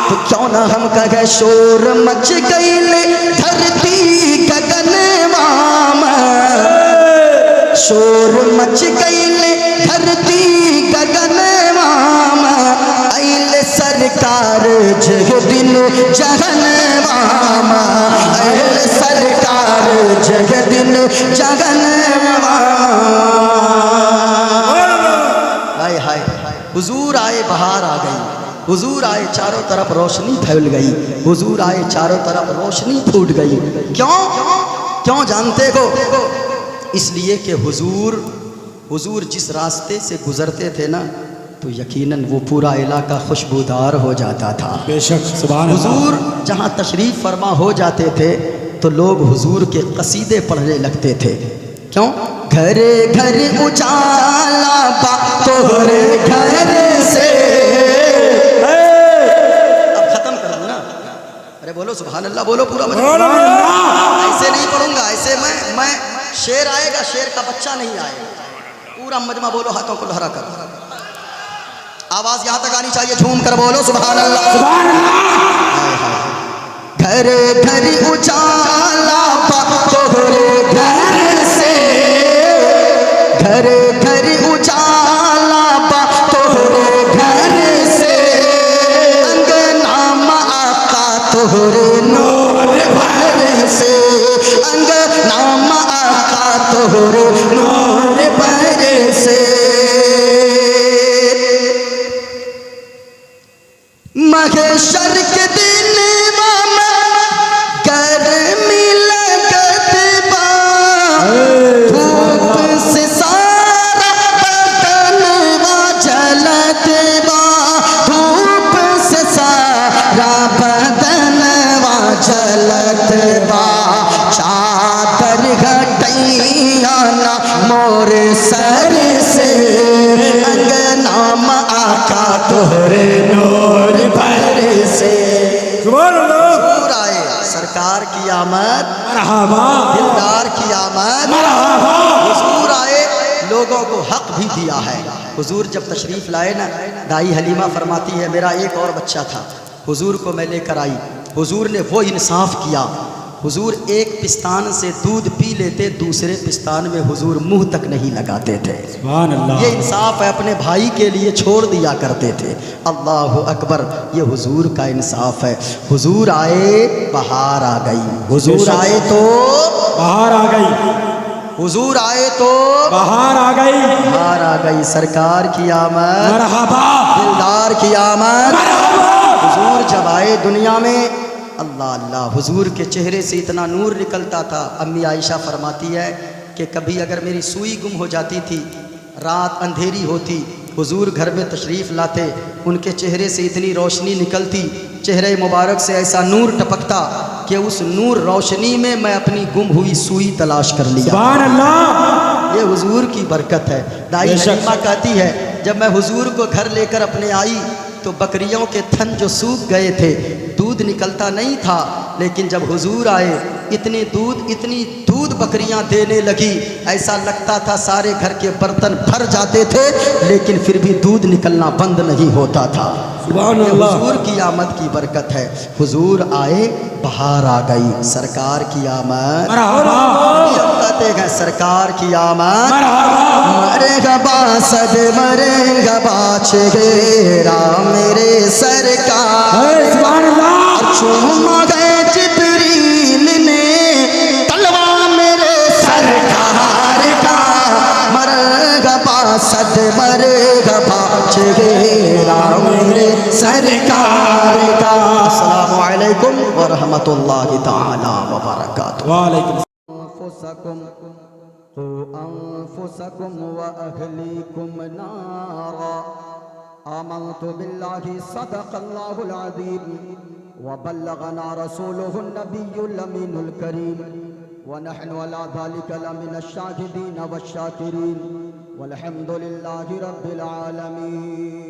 A: تو کیوں نہ ہم کہے شور مچ گئی دھرتی گگن وام شور مچ گئی دھرتی گگن وام ایل سرکار جگ دن جہن وام ایل سرکار جگ دن جگن حضور آئے چاروں طرف روشنی پھیل گئی، حضور آئے چاروں طرف روشنی پھوٹ گئی۔ کیوں جانتے ہو؟ اس لیے کہ حضور جس راستے سے گزرتے تھے نا تو یقیناً وہ پورا علاقہ خوشبودار ہو جاتا تھا۔
B: بے شک سبحان اللہ۔
A: حضور جہاں تشریف فرما ہو جاتے تھے تو لوگ حضور کے قصیدے پڑھنے لگتے تھے۔ کیوں؟ گھر گھر اجالا با تورے گھر سے۔ اب ختم کر دوں نا؟ ارے بولو سبحان اللہ، بولو پورا مجمع۔ ایسے نہیں پڑھوں گا، ایسے میں شیر آئے گا، شیر کا بچہ نہیں آئے گا۔ پورا مجمع بولو، ہاتھوں کو لہرا کر، آواز یہاں تک آنی چاہیے، جھوم کر بولو سبحان اللہ سبحان اللہ۔ گھر گھر اجالا با تورے گھر سے، گھر گھر اجالا با تورے گھر سے، انگنام آقا تورے نور بھر سے، انگنام آقا تورے نور بھر سے۔ محشر کے دن گرمی لگت با، دھوپ سے سارا بدن جلت با، دھوپ سے سارا بدن جلت با، چادر ہٹیاں نا مور سر سے، انگنام آقا تورے نور بھر سے۔
B: سبحان اللہ۔
A: حضور آئے، سرکار کی آمد
B: مرحبا،
A: دلدار کی آمد
B: مرحبا۔
A: حضور آئے، لوگوں کو حق بھی دیا ہے۔ حضور جب تشریف لائے نا، دائی حلیمہ فرماتی ہے میرا ایک اور بچہ تھا، حضور کو میں لے کر آئی، حضور نے وہ انصاف کیا، حضور ایک پستان سے دودھ پی لیتے، دوسرے پستان میں حضور منہ تک نہیں لگاتے تھے۔
B: سبحان اللہ۔
A: یہ انصاف ہے، اپنے بھائی کے لیے چھوڑ دیا کرتے تھے۔ اللہ اکبر، یہ حضور کا انصاف ہے۔ حضور آئے، بہار آ گئی، حضور آئے تو
B: بہار آ گئی،
A: حضور آئے تو
B: بہار آ گئی،
A: بہار آ گئی، سرکار کی آمد،
B: مرحبا،
A: دلدار کی آمد۔ حضور جب آئے دنیا میں، اللہ اللہ، حضور کے چہرے سے اتنا نور نکلتا تھا۔ امی عائشہ فرماتی ہے کہ کبھی اگر میری سوئی گم ہو جاتی تھی، رات اندھیری ہوتی، حضور گھر میں تشریف لاتے، ان کے چہرے سے اتنی روشنی نکلتی، چہرے مبارک سے ایسا نور ٹپکتا کہ اس نور روشنی میں میں اپنی گم ہوئی سوئی تلاش کر لیا۔
B: سبحان اللہ۔
A: یہ حضور کی برکت ہے۔ دائی حلیمہ کہتی ہے جب میں حضور کو گھر لے کر اپنے آئی تو بکریوں کے تھن جو سوکھ گئے تھے، دودھ نکلتا نہیں تھا، لیکن جب حضور آئے اتنی دودھ بکریاں دینے لگی، ایسا لگتا تھا سارے گھر کے برتن بھر جاتے تھے، لیکن پھر بھی دودھ نکلنا بند نہیں ہوتا تھا۔
B: سبحان
A: یہ
B: اللہ۔
A: حضور کی آمد کی برکت ہے۔ حضور آئے، بہار آ گئی، سرکار کی آمد،
B: مرحبا،
A: کہتے ہیں سرکار کی آمد،
B: مرحبا،
A: مرے گا صد مرے گا باچھیرا میرے سرکار،
B: سبحان اللہ،
A: چوما گئے جبریل نے تلوا میرے سرکار کا، مرے گا صد مرے گا باچھیرا میرے سرکار کا۔ السلام علیکم ورحمۃ اللہ تعالی وبرکاتہ۔
B: وعلیکم
A: انفسکم قوا انفسکم واہلیکم نارا، آمنت باللہ صدق اللہ العظیم وبلغنا رسوله النبی الامین الکریم ونحن على ذلك لمن الشاهدین والشاکرین والحمد للہ رب العالمین۔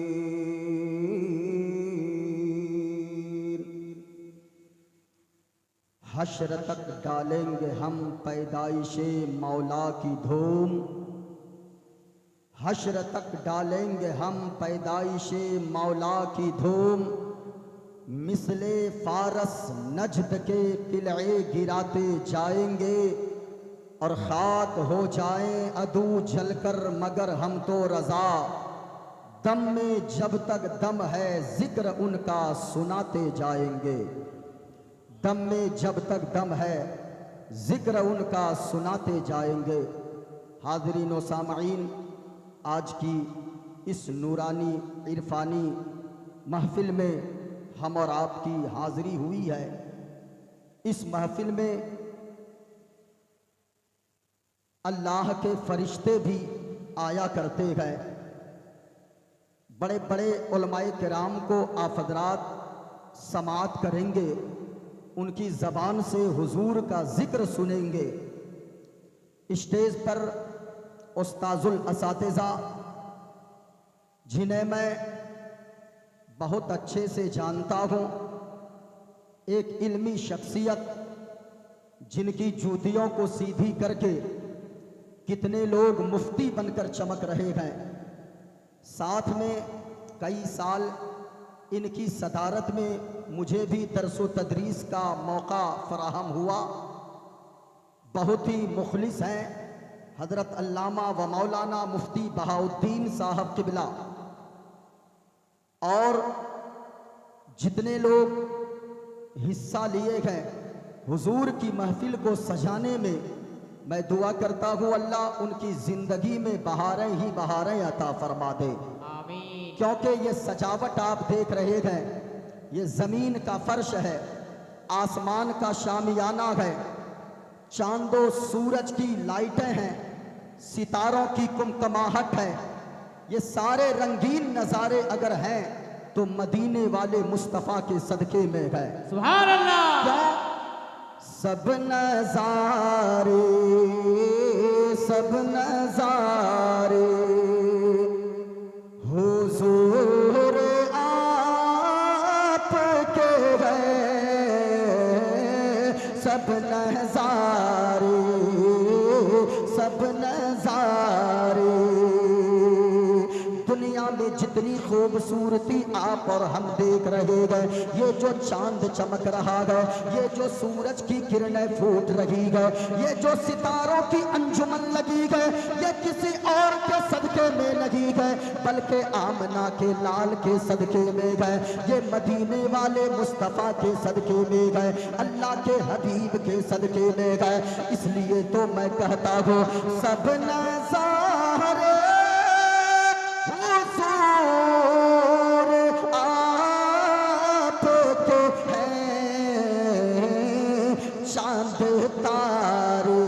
A: حشر تک ڈالیں گے ہم پیدائش مولا کی دھوم، حشر تک ڈالیں گے ہم پیدائش مولا کی دھوم، مثل فارس نجد کے قلعے گراتے جائیں گے، اور خاک ہو جائیں عدو جل کر مگر ہم تو رضا، دم میں جب تک دم ہے ذکر ان کا سناتے جائیں گے، دم میں جب تک دم ہے ذکر ان کا سناتے جائیں گے۔ حاضرین و سامعین، آج کی اس نورانی عرفانی محفل میں ہم اور آپ کی حاضری ہوئی ہے۔ اس محفل میں اللہ کے فرشتے بھی آیا کرتے ہیں۔ بڑے بڑے علماء کرام کو آپ حضرات سماعت کریں گے، ان کی زبان سے حضور کا ذکر سنیں گے۔ اسٹیج پر استاذ الاساتذہ جنہیں میں بہت اچھے سے جانتا ہوں، ایک علمی شخصیت جن کی جوتیوں کو سیدھی کر کے کتنے لوگ مفتی بن کر چمک رہے ہیں، ساتھ میں کئی سال ان کی صدارت میں مجھے بھی درس و تدریس کا موقع فراہم ہوا۔ بہت ہی مخلص ہیں حضرت علامہ و مولانا مفتی بہاؤالدین صاحب قبلہ، اور جتنے لوگ حصہ لیے ہیں حضور کی محفل کو سجانے میں، میں دعا کرتا ہوں اللہ ان کی زندگی میں بہاریں ہی بہاریں عطا فرما دے،
C: آمین۔
A: کیونکہ یہ سجاوٹ آپ دیکھ رہے ہیں، یہ زمین کا فرش ہے، آسمان کا شامیانہ ہے، چاند و سورج کی لائٹیں ہیں، ستاروں کی کمکماہٹ ہے، یہ سارے رنگین نظارے اگر ہیں تو مدینے والے مصطفیٰ کے صدقے میں ہے۔
C: سبحان اللہ۔
A: کیا سب نظارے حضور آپ کے ہیں، سب نظارے دنیا میں جتنی خوبصورتی آپ اور ہم دیکھ رہے ہیں، یہ جو چاند چمک رہا ہے، یہ جو سورج کی کرنیں پھوٹ رہی ہے، یہ جو ستاروں کی انجمن لگی ہے، یہ کسی اور کے صدقے میں نہیں ہے بلکہ آمنہ کے لال کے صدقے میں ہے، یہ مدینے والے مصطفیٰ کے صدقے میں ہے، اللہ کے حبیب کے صدقے میں ہے۔ اس لیے تو میں کہتا ہوں سب نظارے حضور آپ کے ہیں، چاند تارے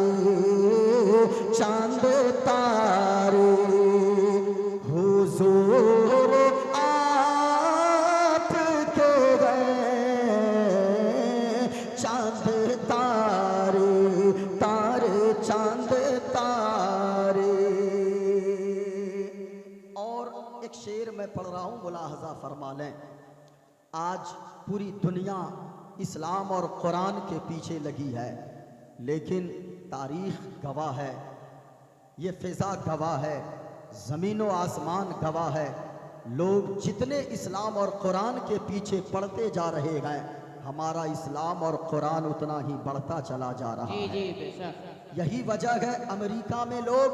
A: حضور آپ کے ہیں، چاند تارے چاند تارے۔ اور ایک شعر میں پڑھ رہا ہوں، ملاحظہ فرما لیں۔ آج پوری دنیا اسلام اور قرآن کے پیچھے لگی ہے، لیکن تاریخ گواہ ہے، یہ فضا گواہ ہے، زمین و آسمان گواہ ہے، لوگ جتنے اسلام اور قرآن کے پیچھے پڑتے جا رہے ہیں، ہمارا اسلام اور قرآن اتنا ہی بڑھتا چلا جا رہا ہے۔
C: جی بے شک۔
A: یہی وجہ ہے امریکہ میں لوگ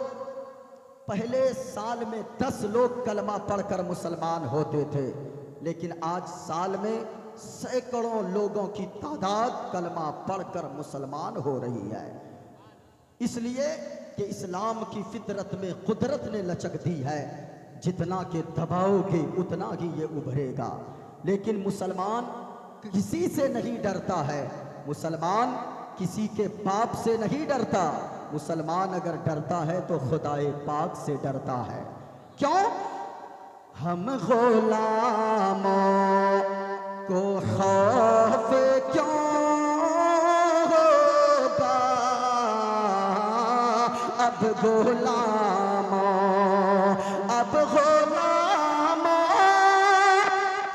A: پہلے سال میں 10 لوگ کلمہ پڑھ کر مسلمان ہوتے تھے، لیکن آج سال میں سینکڑوں لوگوں کی تعداد کلمہ پڑھ کر مسلمان ہو رہی ہے، اس لیے کہ اسلام کی فطرت میں قدرت نے لچک دی ہے، جتنا کہ دباؤ گے اتنا ہی یہ ابھرے گا۔ لیکن مسلمان کسی سے نہیں ڈرتا ہے، مسلمان کسی کے باپ سے نہیں ڈرتا، مسلمان اگر ڈرتا ہے تو خدائے پاک سے ڈرتا ہے۔ کیوں؟ ہم غلاموں کو خوف کیوں ہوگا، اب غلاموں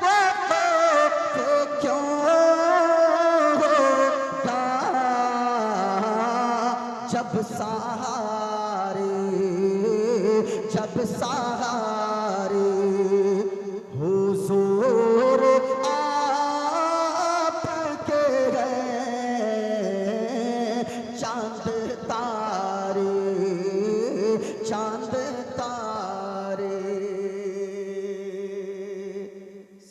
A: کو خوف کیوں ہوگا، جب سہارے حضور آپ کے ہیں، چاند تارے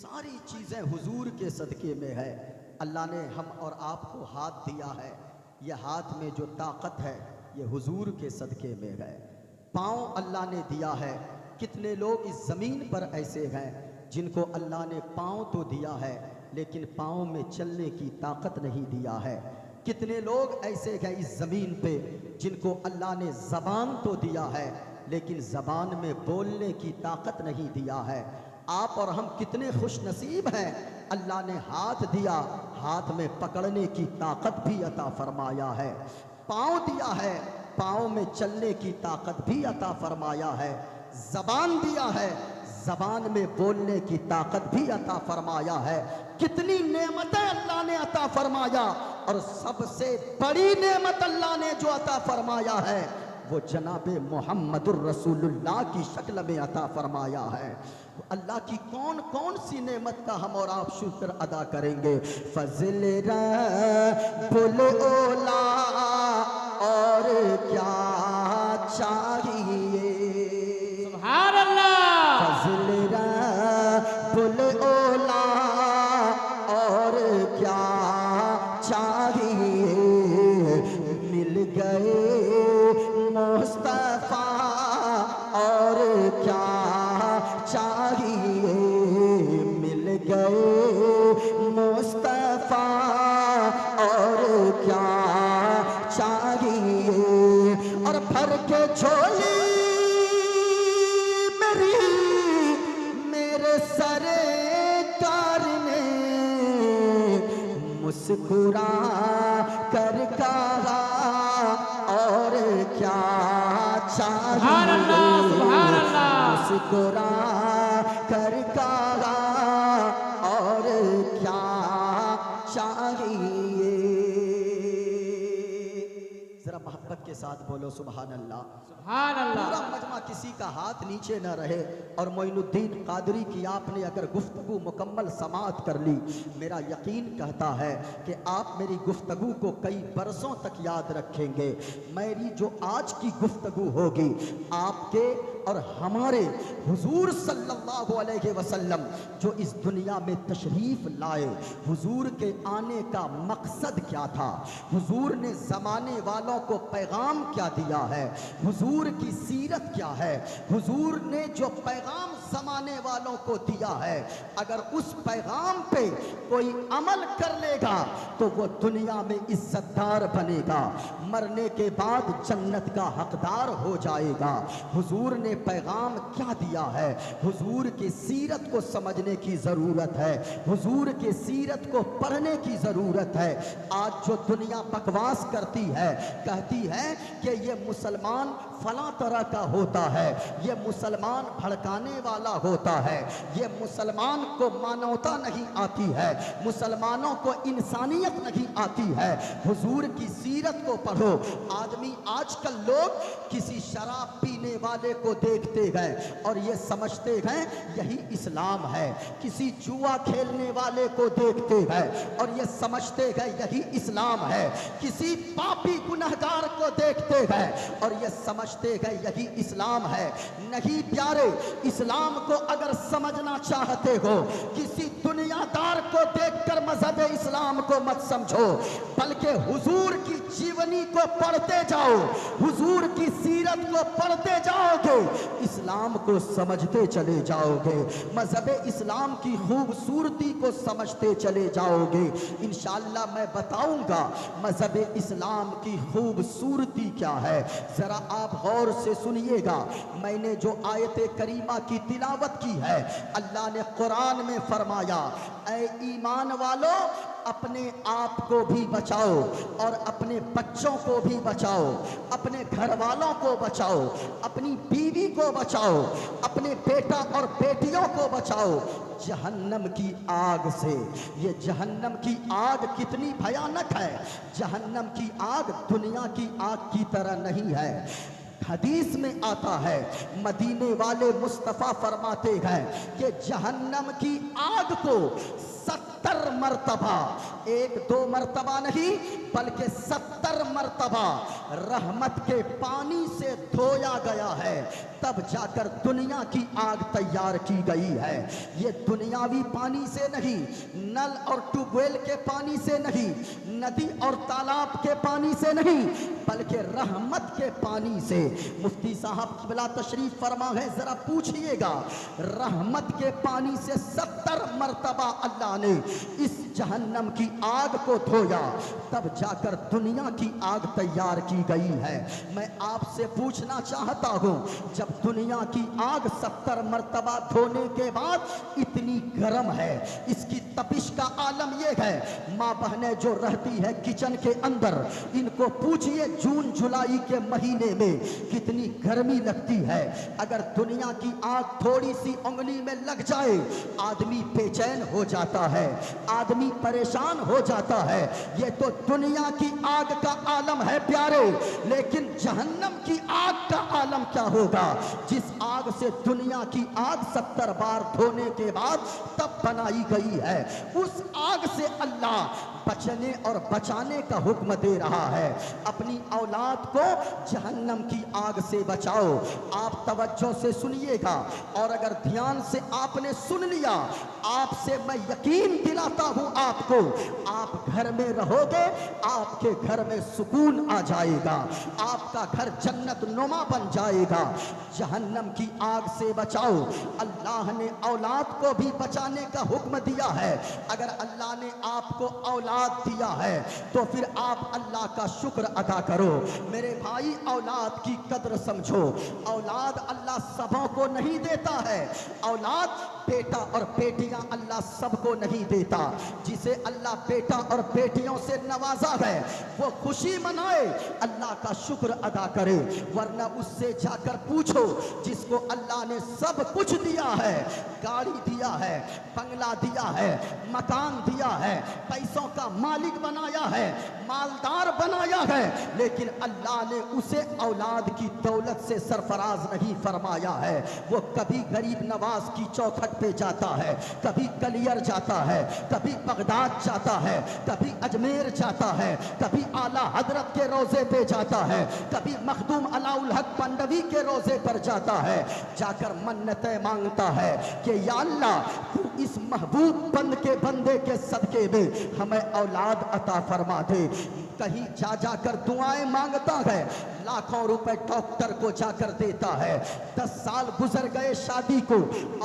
A: ساری چیزیں حضور کے صدقے میں ہے۔ اللہ نے ہم اور آپ کو ہاتھ دیا ہے، یہ ہاتھ میں جو طاقت ہے یہ حضور کے صدقے میں ہے۔ پاؤں اللہ نے دیا ہے، کتنے لوگ اس زمین پر ایسے ہیں جن کو اللہ نے پاؤں تو دیا ہے لیکن پاؤں میں چلنے کی طاقت نہیں دیا ہے۔ کتنے لوگ ایسے ہیں اس زمین پہ جن کو اللہ نے زبان تو دیا ہے لیکن زبان میں بولنے کی طاقت نہیں دیا ہے۔ آپ اور ہم کتنے خوش نصیب ہیں، اللہ نے ہاتھ دیا، ہاتھ میں پکڑنے کی طاقت بھی عطا فرمایا ہے، پاؤں دیا ہے، پاؤں میں چلنے کی طاقت بھی عطا فرمایا ہے، زبان دیا ہے، زبان میں بولنے کی طاقت بھی عطا فرمایا ہے۔ کتنی نعمتیں اللہ نے عطا فرمایا، اور سب سے بڑی نعمت اللہ نے جو عطا فرمایا ہے وہ جناب محمد الرسول اللہ کی شکل میں عطا فرمایا ہے۔ اللہ کی کون کون سی نعمت کا ہم اور آپ شکر ادا کریں گے؟ فضل رب الاولا اور کیا چاہیے،
C: سبحان اللہ،
A: فضل رب الاولا اور کیا چاہیے، مل گئے مصطفیٰ اور کیا چاہیے، مل گئے مصطفیٰ اور کیا چاہیے، اور بھر کے جھولی میرے سرکار نے مسکرا کر کہا اور کیا
C: سبحان اللہ، سبحان اللہ،
A: مسکرا کر کہا اور کیا چاہیے۔ ذرا محبت کے ساتھ بولو سبحان اللہ۔
C: سبحان
A: پورا
C: اللہ،
A: مجمع کسی کا ہاتھ نیچے نہ رہے، اور معین الدین قادری کی آپ نے اگر گفتگو مکمل سماعت کر لی، میرا یقین کہتا ہے کہ آپ میری گفتگو کو کئی برسوں تک یاد رکھیں گے۔ میری جو آج کی گفتگو ہوگی آپ کے اور ہمارے حضور صلی اللہ علیہ وسلم جو اس دنیا میں تشریف لائے، حضور کے آنے کا مقصد کیا تھا، حضور نے زمانے والوں کو پیغام کیا دیا ہے، حضور کی سیرت کیا ہے، حضور نے جو پیغام زمانے والوں کو دیا ہے، اگر اس پیغام پہ کوئی عمل کر لے گا تو وہ دنیا میں عزت دار بنے گا، مرنے کے بعد جنت کا حقدار ہو جائے گا۔ حضور نے پیغام کیا دیا ہے، حضور کی سیرت کو سمجھنے کی ضرورت ہے، حضور کی سیرت کو پڑھنے کی ضرورت ہے۔ آج جو دنیا بکواس کرتی ہے، کہتی ہے کہ یہ مسلمان فلاں طرح کا ہوتا ہے، یہ مسلمان بھڑکانے والا ہوتا ہے، یہ مسلمان کو مانوتا نہیں آتی ہے، مسلمانوں کو انسانیت نہیں آتی ہے۔ حضور کی سیرت کو پڑھو۔ آدمی آج کل لوگ کسی شراب پینے والے کو دیکھتے ہیں اور یہ سمجھتے ہیں یہی اسلام ہے، کسی جوا کھیلنے والے کو دیکھتے ہیں اور یہ سمجھتے ہیں یہی اسلام ہے، کسی پاپی گنہگار کو دیکھتے ہیں اور یہ سمجھتے ہیں یہی اسلام ہے۔ نہیں پیارے، اسلام کو اگر سمجھنا چاہتے ہو، کسی دنیا دار کو دیکھ کر مذہب اسلام کو مت سمجھو، بلکہ حضور کی جیونی کو پڑھتے جاؤ، حضور کی سیرت کو پڑھتے جاؤ گے، اسلام کو سمجھتے چلے جاؤ گے، مذہب اسلام کی خوبصورتی کو سمجھتے چلے جاؤ گے۔ انشاءاللہ میں بتاؤں گا مذہب اسلام کی خوبصورتی کیا ہے۔ ذرا آپ غور سے سنیے گا، میں نے جو آیت کریمہ کی تلاوت کی ہے، اللہ نے قرآن میں فرمایا، اے ایمان والو اپنے آپ کو بھی بچاؤ اور اپنے بچوں کو بھی بچاؤ، اپنے گھر والوں کو بچاؤ، اپنی بیوی کو بچاؤ، اپنے بیٹا اور بیٹیوں کو بچاؤ جہنم کی آگ سے۔ یہ جہنم کی آگ کتنی بھیانک ہے، جہنم کی آگ دنیا کی آگ کی طرح نہیں ہے۔ حدیث میں آتا ہے، مدینے والے مصطفیٰ فرماتے ہیں کہ جہنم کی آگ کو 70 70 مرتبہ, 1-2 مرتبہ نہیں بلکہ 70 مرتبہ رحمت کے پانی سے دھویا گیا ہے, تب جا کر دنیا کی آگ تیار کی گئی ہے. یہ دنیاوی پانی سے نہیں, نل اور ٹیوب ویل کے پانی سے نہیں, ندی اور تالاب کے پانی سے نہیں, بلکہ رحمت کے پانی سے. مفتی صاحب قبلہ تشریف فرما ہے, ذرا پوچھئے گا, رحمت کے پانی سے 70 مرتبہ اللہ نے اس جہنم کی آگ کو دھویا, تب جا کر دنیا کی آگ تیار کی گئی ہے. میں آپ سے پوچھنا چاہتا ہوں, جب دنیا کی آگ 70 مرتبہ دھونے کے بعد اتنی گرم ہے, اس کی تپش کا عالم یہ ہے, ماں بہنیں جو رہتی ہے کچن کے اندر, ان کو پوچھئے جون جولائی کے مہینے میں کتنی گرمی لگتی ہے. اگر دنیا کی آگ تھوڑی سی انگلی میں لگ جائے آدمی بے چین ہو جاتا ہے, آدمی پریشان ہو جاتا ہے. یہ تو دنیا کی آگ کا عالم ہے پیارے, لیکن جہنم کی آگ کا عالم کیا ہوگا, جس آگ سے دنیا کی آگ 70 بار دھونے کے بعد تب بنائی گئی ہے. اس آگ سے اللہ بچنے اور بچانے کا حکم دے رہا ہے. اپنی اولاد کو جہنم کی آگ سے بچاؤ. آپ توجہ سے سنیے گا, اور اگر دھیان سے آپ نے سن لیا, آپ سے میں یقین دلاتا ہوں آپ کو, آپ گھر میں رہو گے, آپ کے گھر میں سکون آ جائے گا, آپ کا گھر جنت نما بن جائے گا. جہنم کی آگ سے بچاؤ. اللہ نے اولاد کو بھی بچانے کا حکم دیا ہے. اگر اللہ نے آپ کو اولاد دیا ہے تو پھر آپ اللہ کا شکر ادا کرو. میرے بھائی, اولاد کی قدر سمجھو. اولاد اللہ سبوں کو نہیں دیتا ہے, اولاد بیٹا اور بیٹیاں اللہ سب کو نہیں دیتا. جسے اللہ بیٹا اور بیٹیوں سے نوازا ہے وہ خوشی منائے, اللہ کا شکر ادا کرے. ورنہ اس سے جا کر پوچھو جس کو اللہ نے سب کچھ دیا ہے, گاڑی دیا ہے, بنگلہ دیا ہے, مکان دیا ہے, پیسوں کا مالک بنایا ہے, مالدار بنایا ہے, لیکن اللہ نے اسے اولاد کی دولت سے سرفراز نہیں فرمایا ہے. وہ کبھی غریب نواز کی چوکھٹ پہ جاتا ہے, کبھی کلیر جاتا ہے, کبھی بغداد جاتا ہے, کبھی اجمیر جاتا ہے, کبھی اعلیٰ حضرت کے روزے پہ جاتا ہے, کبھی مخدوم علاء الحق پنڈوی کے روزے پر جاتا ہے. جا کر منتیں مانگتا ہے کہ یا اللہ تو اس محبوب بند کے بندے کے صدقے میں ہمیں اولاد عطا فرما دے. کہیں جا جا کر دعائیں مانگتا ہے, لاکھوں روپے ڈاکٹر کو جا کر دیتا ہے, 10 سال گزر گئے شادی کو,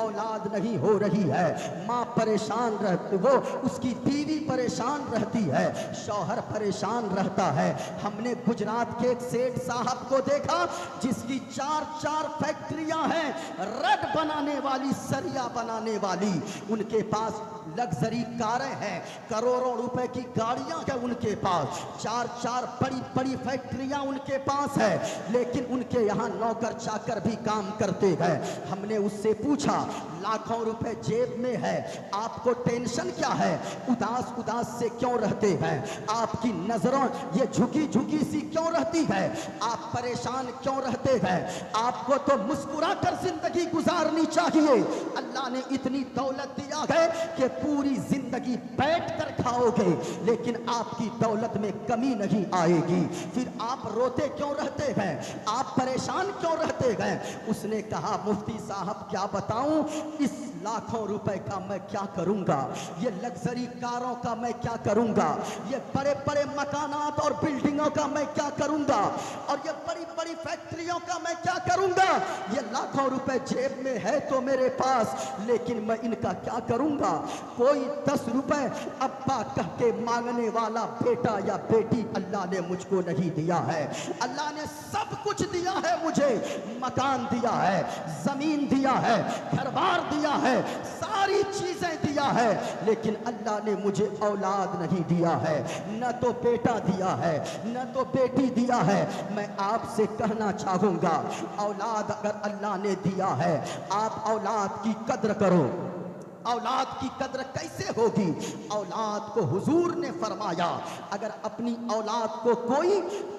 A: اولاد نہیں ہو رہی ہے, ماں پریشان رہتی, وہ اس کی بیوی پریشان رہتی ہے, شوہر پریشان رہتا ہے. ہم نے گجرات کے ایک سیٹھ صاحب کو دیکھا جس کی 4 فیکٹریاں ہیں, رڈ بنانے والی, سریا بنانے والی, ان کے پاس لگزری کاریں ہیں, کروڑوں روپے کی گاڑیاں ہیں ان کے پاس, 4 بڑی بڑی فیکٹریاں ان کے پاس ہے, لیکن ان کے یہاں نوکر چاکر بھی کام کرتے ہیں. ہم نے اس سے پوچھا لاکھوں روپے جیب میں ہے, آپ کو ٹینشن کیا ہے, اداس سے کیوں رہتے ہیں, آپ کی نظروں یہ جھکی جھکی سی کیوں رہتی ہے, آپ پریشان کیوں رہتے ہیں, آپ کو تو مسکرا کر زندگی گزارنی چاہیے. اللہ نے اتنی دولت دیا ہے کہ پوری زندگی بیٹھ کر کھاؤ گے, لیکن آپ کی دولت میں کمی نہیں آئے گی. پھر آپ روتے کیوں رہتے ہیں, آپ پریشان کیوں رہتے ہیں. اس نے کہا مفتی صاحب کیا بتاؤں, اس لاکھوں روپے کا میں کیا کروں گا, یہ لگزری کاروں کا میں کیا کروں گا, یہ بڑے بڑے مکانات اور بلڈنگوں کا میں کیا کروں گا, اور یہ بڑی بڑی فیکٹریوں کا میں کیا کروں گا. یہ لاکھوں روپے جیب میں ہے تو میرے پاس, لیکن میں ان کا کیا کروں گا. کوئی 10 روپے ابا کہہ کے مانگنے والا بیٹا یا بیٹی اللہ نے مجھ کو نہیں دیا ہے. اللہ نے سب کچھ دیا ہے مجھے, مکان دیا ہے, زمین دیا ہے, گھر بار دیا ہے, ساری چیزیں دیا ہے, لیکن اللہ نے مجھے اولاد نہیں دیا ہے, نہ تو بیٹا دیا ہے, نہ تو بیٹی دیا ہے. میں آپ سے کہنا چاہوں گا اولاد اگر اللہ نے دیا ہے, آپ اولاد کی قدر کرو. اولاد کی قدر کیسے ہوگی, اولاد کو حضور نے فرمایا اگر اپنی اولاد کو کوئی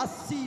A: 80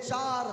A: 4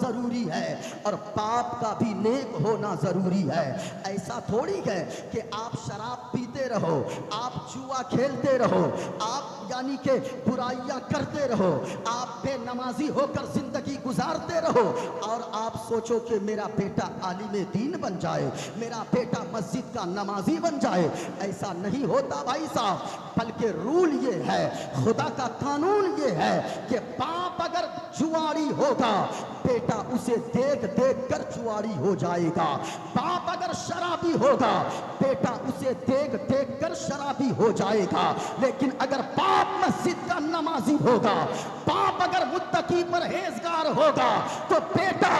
A: ضروری ہے اور باپ کا بھی نیک ہونا ضروری ہے۔ ایسا تھوڑی ہے کہ آپ شراب پیتے رہو، آپ جوا کھیلتے رہو، آپ یعنی کہ برائیاں کرتے رہو، آپ بے نمازی ہو کر زندگی گزارتے رہو اور آپ سوچو کہ میرا بیٹا عالم دین بن جائے، میرا بیٹا مسجد کا نمازی بن جائے۔ ایسا نہیں ہوتا بھائی صاحب، بلکہ رول یہ ہے، خدا کا قانون یہ ہے کہ باپ اگر جواری ہوگا بیٹا اسے دیکھ دیکھ کر جواری ہو جائے گا، باپ اگر شرابی ہوگا بیٹا اسے دیکھ دیکھ کر شرابی ہو جائے گا۔ لیکن اگر باپ مسجد کا نمازی ہوگا، باپ اگر متقی پرہیزگار ہوگا تو بیٹا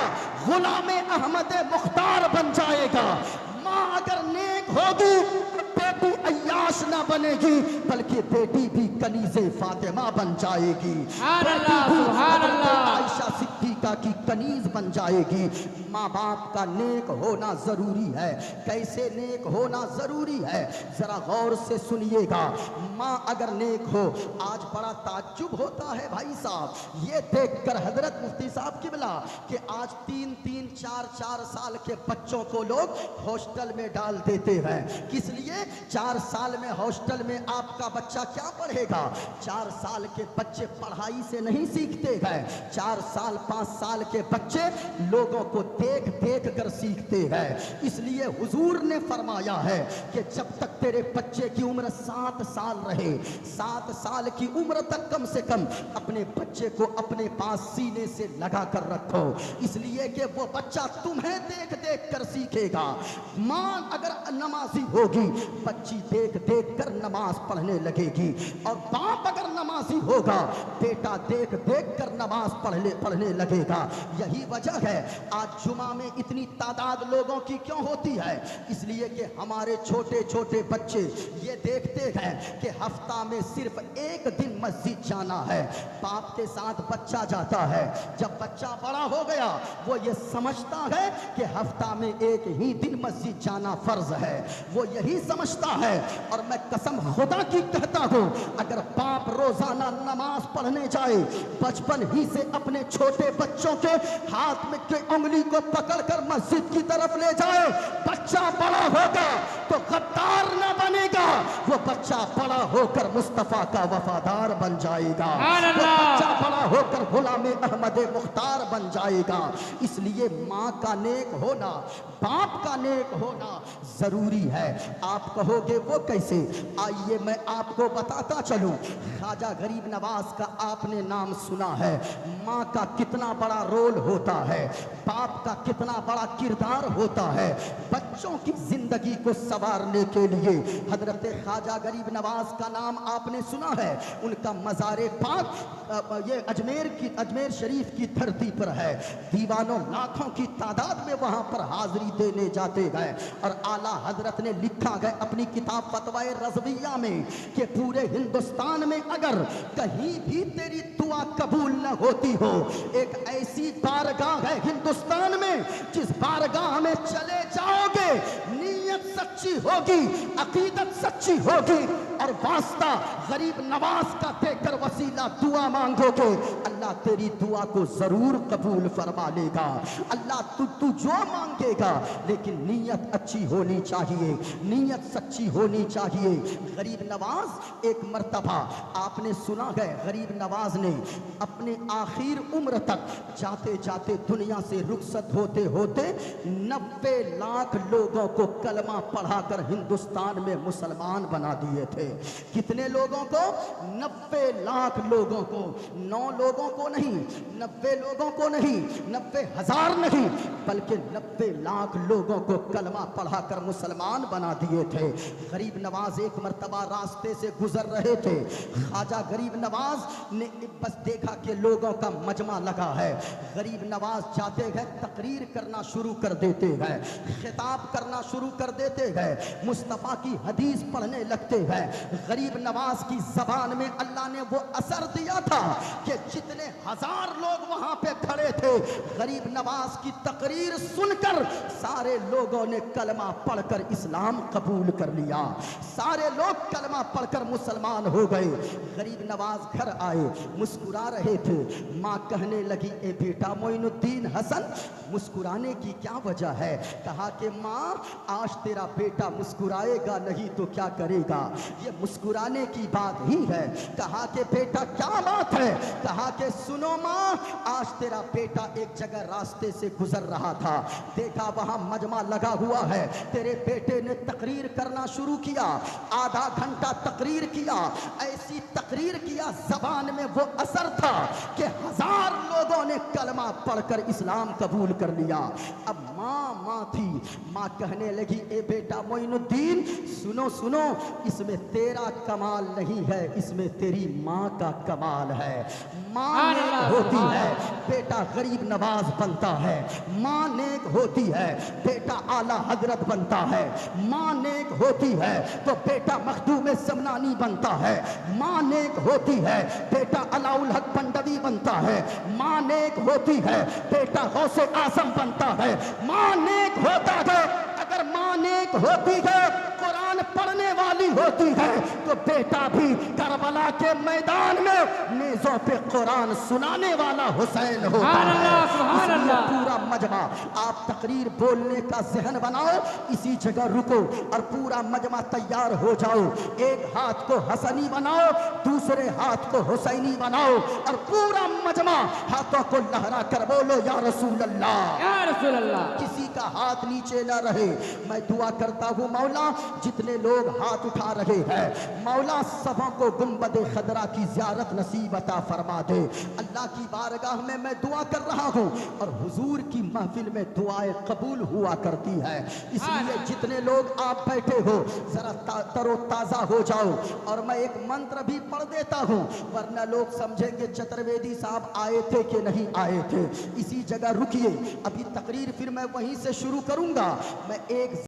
A: غلام احمد مختار بن جائے گا۔ ماں اگر نیک ہوگی بیٹی عیاش نہ بنے گی بلکہ بیٹی بھی کنیز فاطمہ بن جائے گی،
C: سبحان
A: بیٹی
C: اللہ،
A: بھی
C: سبحان
A: حضرت
C: اللہ۔
A: عائشہ صدیقہ کی کنیز بن جائے گی۔ ماں باپ کا نیک ہونا ضروری ہے۔ کیسے نیک ہونا ضروری ہے ذرا غور سے سنیے گا۔ ماں اگر نیک ہو، آج بڑا تعجب ہوتا ہے بھائی صاحب یہ دیکھ کر حضرت مفتی صاحب قبلہ کہ آج 3-4 سال کے بچوں کو لوگ ہاسٹل میں ڈال دیتے ہیں۔ کس لیے؟ 4 سال میں ہاسٹل میں آپ کا بچہ کیا پڑھے گا؟ 4 سال کے بچے پڑھائی سے نہیں سیکھتے ہیں، 4 سال 5 سال کے بچے لوگوں کو دیکھ دیکھ کر سیکھتے ہیں۔ اس لیے حضور نے فرمایا ہے کہ جب تک تیرے بچے کی عمر 7 سال رہے، 7 سال کی عمر تک کم سے کم اپنے بچے کو اپنے پاس سینے سے لگا کر رکھو، اس لیے کہ وہ بچہ تمہیں دیکھ دیکھ کر سیکھے گا۔ ماں اگر نمازی ہوگی بچی دیکھ دیکھ کر نماز پڑھنے لگے گی، اور باپ اگر نمازی ہوگا بیٹا دیکھ دیکھ کر نماز پڑھنے لگے گا۔ یہی وجہ ہے آج جمعہ میں اتنی تعداد لوگوں کی کیوں ہوتی ہے؟ اس لیے کہ ہمارے چھوٹے چھوٹے بچے یہ دیکھتے ہیں کہ ہفتہ میں صرف 1 دن مسجد جانا ہے، باپ کے ساتھ بچہ جاتا ہے۔ جب بچہ بڑا ہو گیا وہ یہ سمجھتا ہے کہ ہفتہ میں 1 ہی دن مسجد جانا فرض ہے، وہ یہی سمجھتا ہے۔ اور میں قسم خدا کی کہتا ہوں اگر باپ روزانہ نماز پڑھنے جائے، بچپن ہی سے اپنے چھوٹے بچوں کے ہاتھ میں کے انگلی کو پکڑ کر مسجد کی طرف لے جائے، بچہ بڑا ہوگا تو غدار نہ بنے گا، وہ بچہ بڑا ہو کر مصطفیٰ کا وفادار بن جائے گا، وہ بچہ بڑا ہو کر غلام احمد مختار بن جائے گا۔ اس لیے ماں کا نیک ہونا، باپ کا نیک ہونا ضروری ہے۔ آپ کہو گے وہ کیسے؟ آئیے میں آپ کو بتاتا چلوں۔ خواجہ غریب نواز کا آپ نے نام سنا ہے، ماں کا کتنا بڑا رول ہوتا ہے، باپ کا کتنا بڑا کردار ہوتا ہے بچوں کی زندگی کو سنوارنے کے لیے۔ حضرت خواجہ غریب نواز کا نام آپ نے سنا ہے، ان کا مزار پاک یہ اجمیر شریف کی دھرتی پر ہے، دیوانوں لاکھوں کی تعداد میں وہاں پر حاضری دینے جاتے گئے، اور اعلیٰ حضرت نے لکھا گیا اپنی کتاب فتوائے رضویہ میں کہ پورے ہندوستان میں اگر کہیں بھی تیری دعا قبول نہ ہوتی ہو، ایک ایسی بارگاہ ہے ہندوستان میں جس بارگاہ میں چلے جاؤ گے، نیت سچی ہوگی، عقیدت سچی ہوگی اور واسطہ غریب نواز کا دے کر وسیلہ دعا مانگو گے، اللہ تیری دعا کو ضرور قبول فرما لے گا۔ اللہ تو جو مانگے گا لیکن نیت اچھی ہونی چاہیے، نیت سچی ہونی چاہیے۔ غریب نواز ایک مرتبہ آپ نے سنا ہے غریب نواز نے اپنے آخر عمر تک جاتے جاتے دنیا سے رخصت ہوتے ہوتے 90 لاکھ لوگوں کو کلمہ پڑھا کر ہندوستان میں مسلمان بنا دیے تھے۔ کتنے لوگوں کو؟ 90 لاکھ لوگوں کو، 9 لوگوں کو نہیں، 90 لوگوں کو نہیں، 90,000 نہیں بلکہ 90 لاکھ لوگوں کو کلمہ پڑھا کر مسلمان بنا دیے تھے۔ غریب نواز ایک مرتبہ راستے سے گزر رہے تھے، خواجہ غریب نواز نے بس دیکھا کہ لوگوں کا مجمع لگا ہے، غریب نواز جاتے گئے تقریر کرنا شروع کر دیتے ہیں، خطاب کرنا شروع کر دیتے گئے, مصطفیٰ کی حدیث پڑھنے لگتے ہیں. غریب نواز کی زبان میں اللہ نے وہ اثر دیا تھا کہ جتنے ہزار لوگ وہاں پہ کھڑے تھے, غریب نواز کی تقریر سن کر سارے لوگوں نے کلمہ پڑھ کر اسلام قبول کر لیا. سارے لوگ کلمہ پڑھ کر مسلمان ہو گئے. غریب نواز گھر آئے, مسکرا رہے تھے. ماں کہنے لگی, اے بیٹا معین الدین حسن, مسکرانے کی کیا وجہ ہے؟ کہا کہ ماں, آج تیرا بیٹا مسکرائے گا نہیں تو کیا کرے گا, یہ مسکرانے کی بات ہی ہے. کہا کہ بیٹا کیا بات ہے؟ کہا کہ سنو ماں, آج تیرا بیٹا ایک جگہ راستے سے گزر رہا تھا, دیکھا وہاں مجمع لگا ہوا ہے, تیرے بیٹے نے تقریر کرنا شروع کیا, آدھا گھنٹہ تقریر کیا, ایسی تقریر کیا زبان میں وہ اثر تھا کہ ہزار لوگوں نے کلمہ پڑھ کر اسلام قبول کر لیا. اب ماں تھی, ماں کہنے لگی, اے بیٹا معین الدین سنو سنو, اس میں تیرا کمال نہیں ہے, اس میں تیری ماں کا کمال ہے. ماں نیک ہوتی ہے, بیٹا غریب نواز بنتا ہے. ماں نیک ہوتی ہے, بیٹا اعلیٰ حضرت بنتا ہے. ماں نیک ہوتی ہے تو بیٹا مخدوم سمنانی بنتا ہے. ماں نیک ہوتی ہے, بیٹا علاء الحق پنڈوی بنتا ہے. ماں نیک ہوتی ہے, بیٹا غوث اعظم بنتا ہے. ماں نیک ہوتا ہے. اگر ماں نیک ہوتی ہے, قرآن پڑھنے والی ہوتی ہے, تو بیٹا بھی کربلا کے میدان میں نیزوں پہ قرآن سنانے والا حسین ہوتا ہے.
C: سبحان
A: اس لیے
C: اللہ.
A: پورا مجمع, آپ تقریر بولنے کا ذہن بناؤ, اسی جگہ رکو اور پورا مجمع تیار ہو جاؤ. ایک ہاتھ کو حسنی بناؤ, دوسرے ہاتھ کو حسینی بناؤ, اور پورا مجمع ہاتھوں کو لہرا کر بولو یا رسول اللہ,
C: یا رسول اللہ.
A: کسی کا ہاتھ نیچے نہ رہے. میں دعا کرتا ہوں مولا, جتنے لوگ ہاتھ اٹھا رہے ہیں, مولا سبوں کو گنبد خضرا کی زیارت نصیب عطا فرما دے. اللہ کی بارگاہ میں میں دعا کر رہا ہوں, اور حضور کی محفل میں دعائیں قبول ہوا کرتی ہے. اس لیے جتنے لوگ آپ بیٹھے ہو, ذرا تر و تازہ ہو جاؤ. اور میں ایک منتر بھی پڑھ دیتا ہوں, ورنہ لوگ سمجھیں گے چترویدی صاحب آئے تھے کہ نہیں آئے تھے. اسی جگہ رکیے, ابھی تقریر پھر میں وہیں سے شروع کروں گا. میں ایک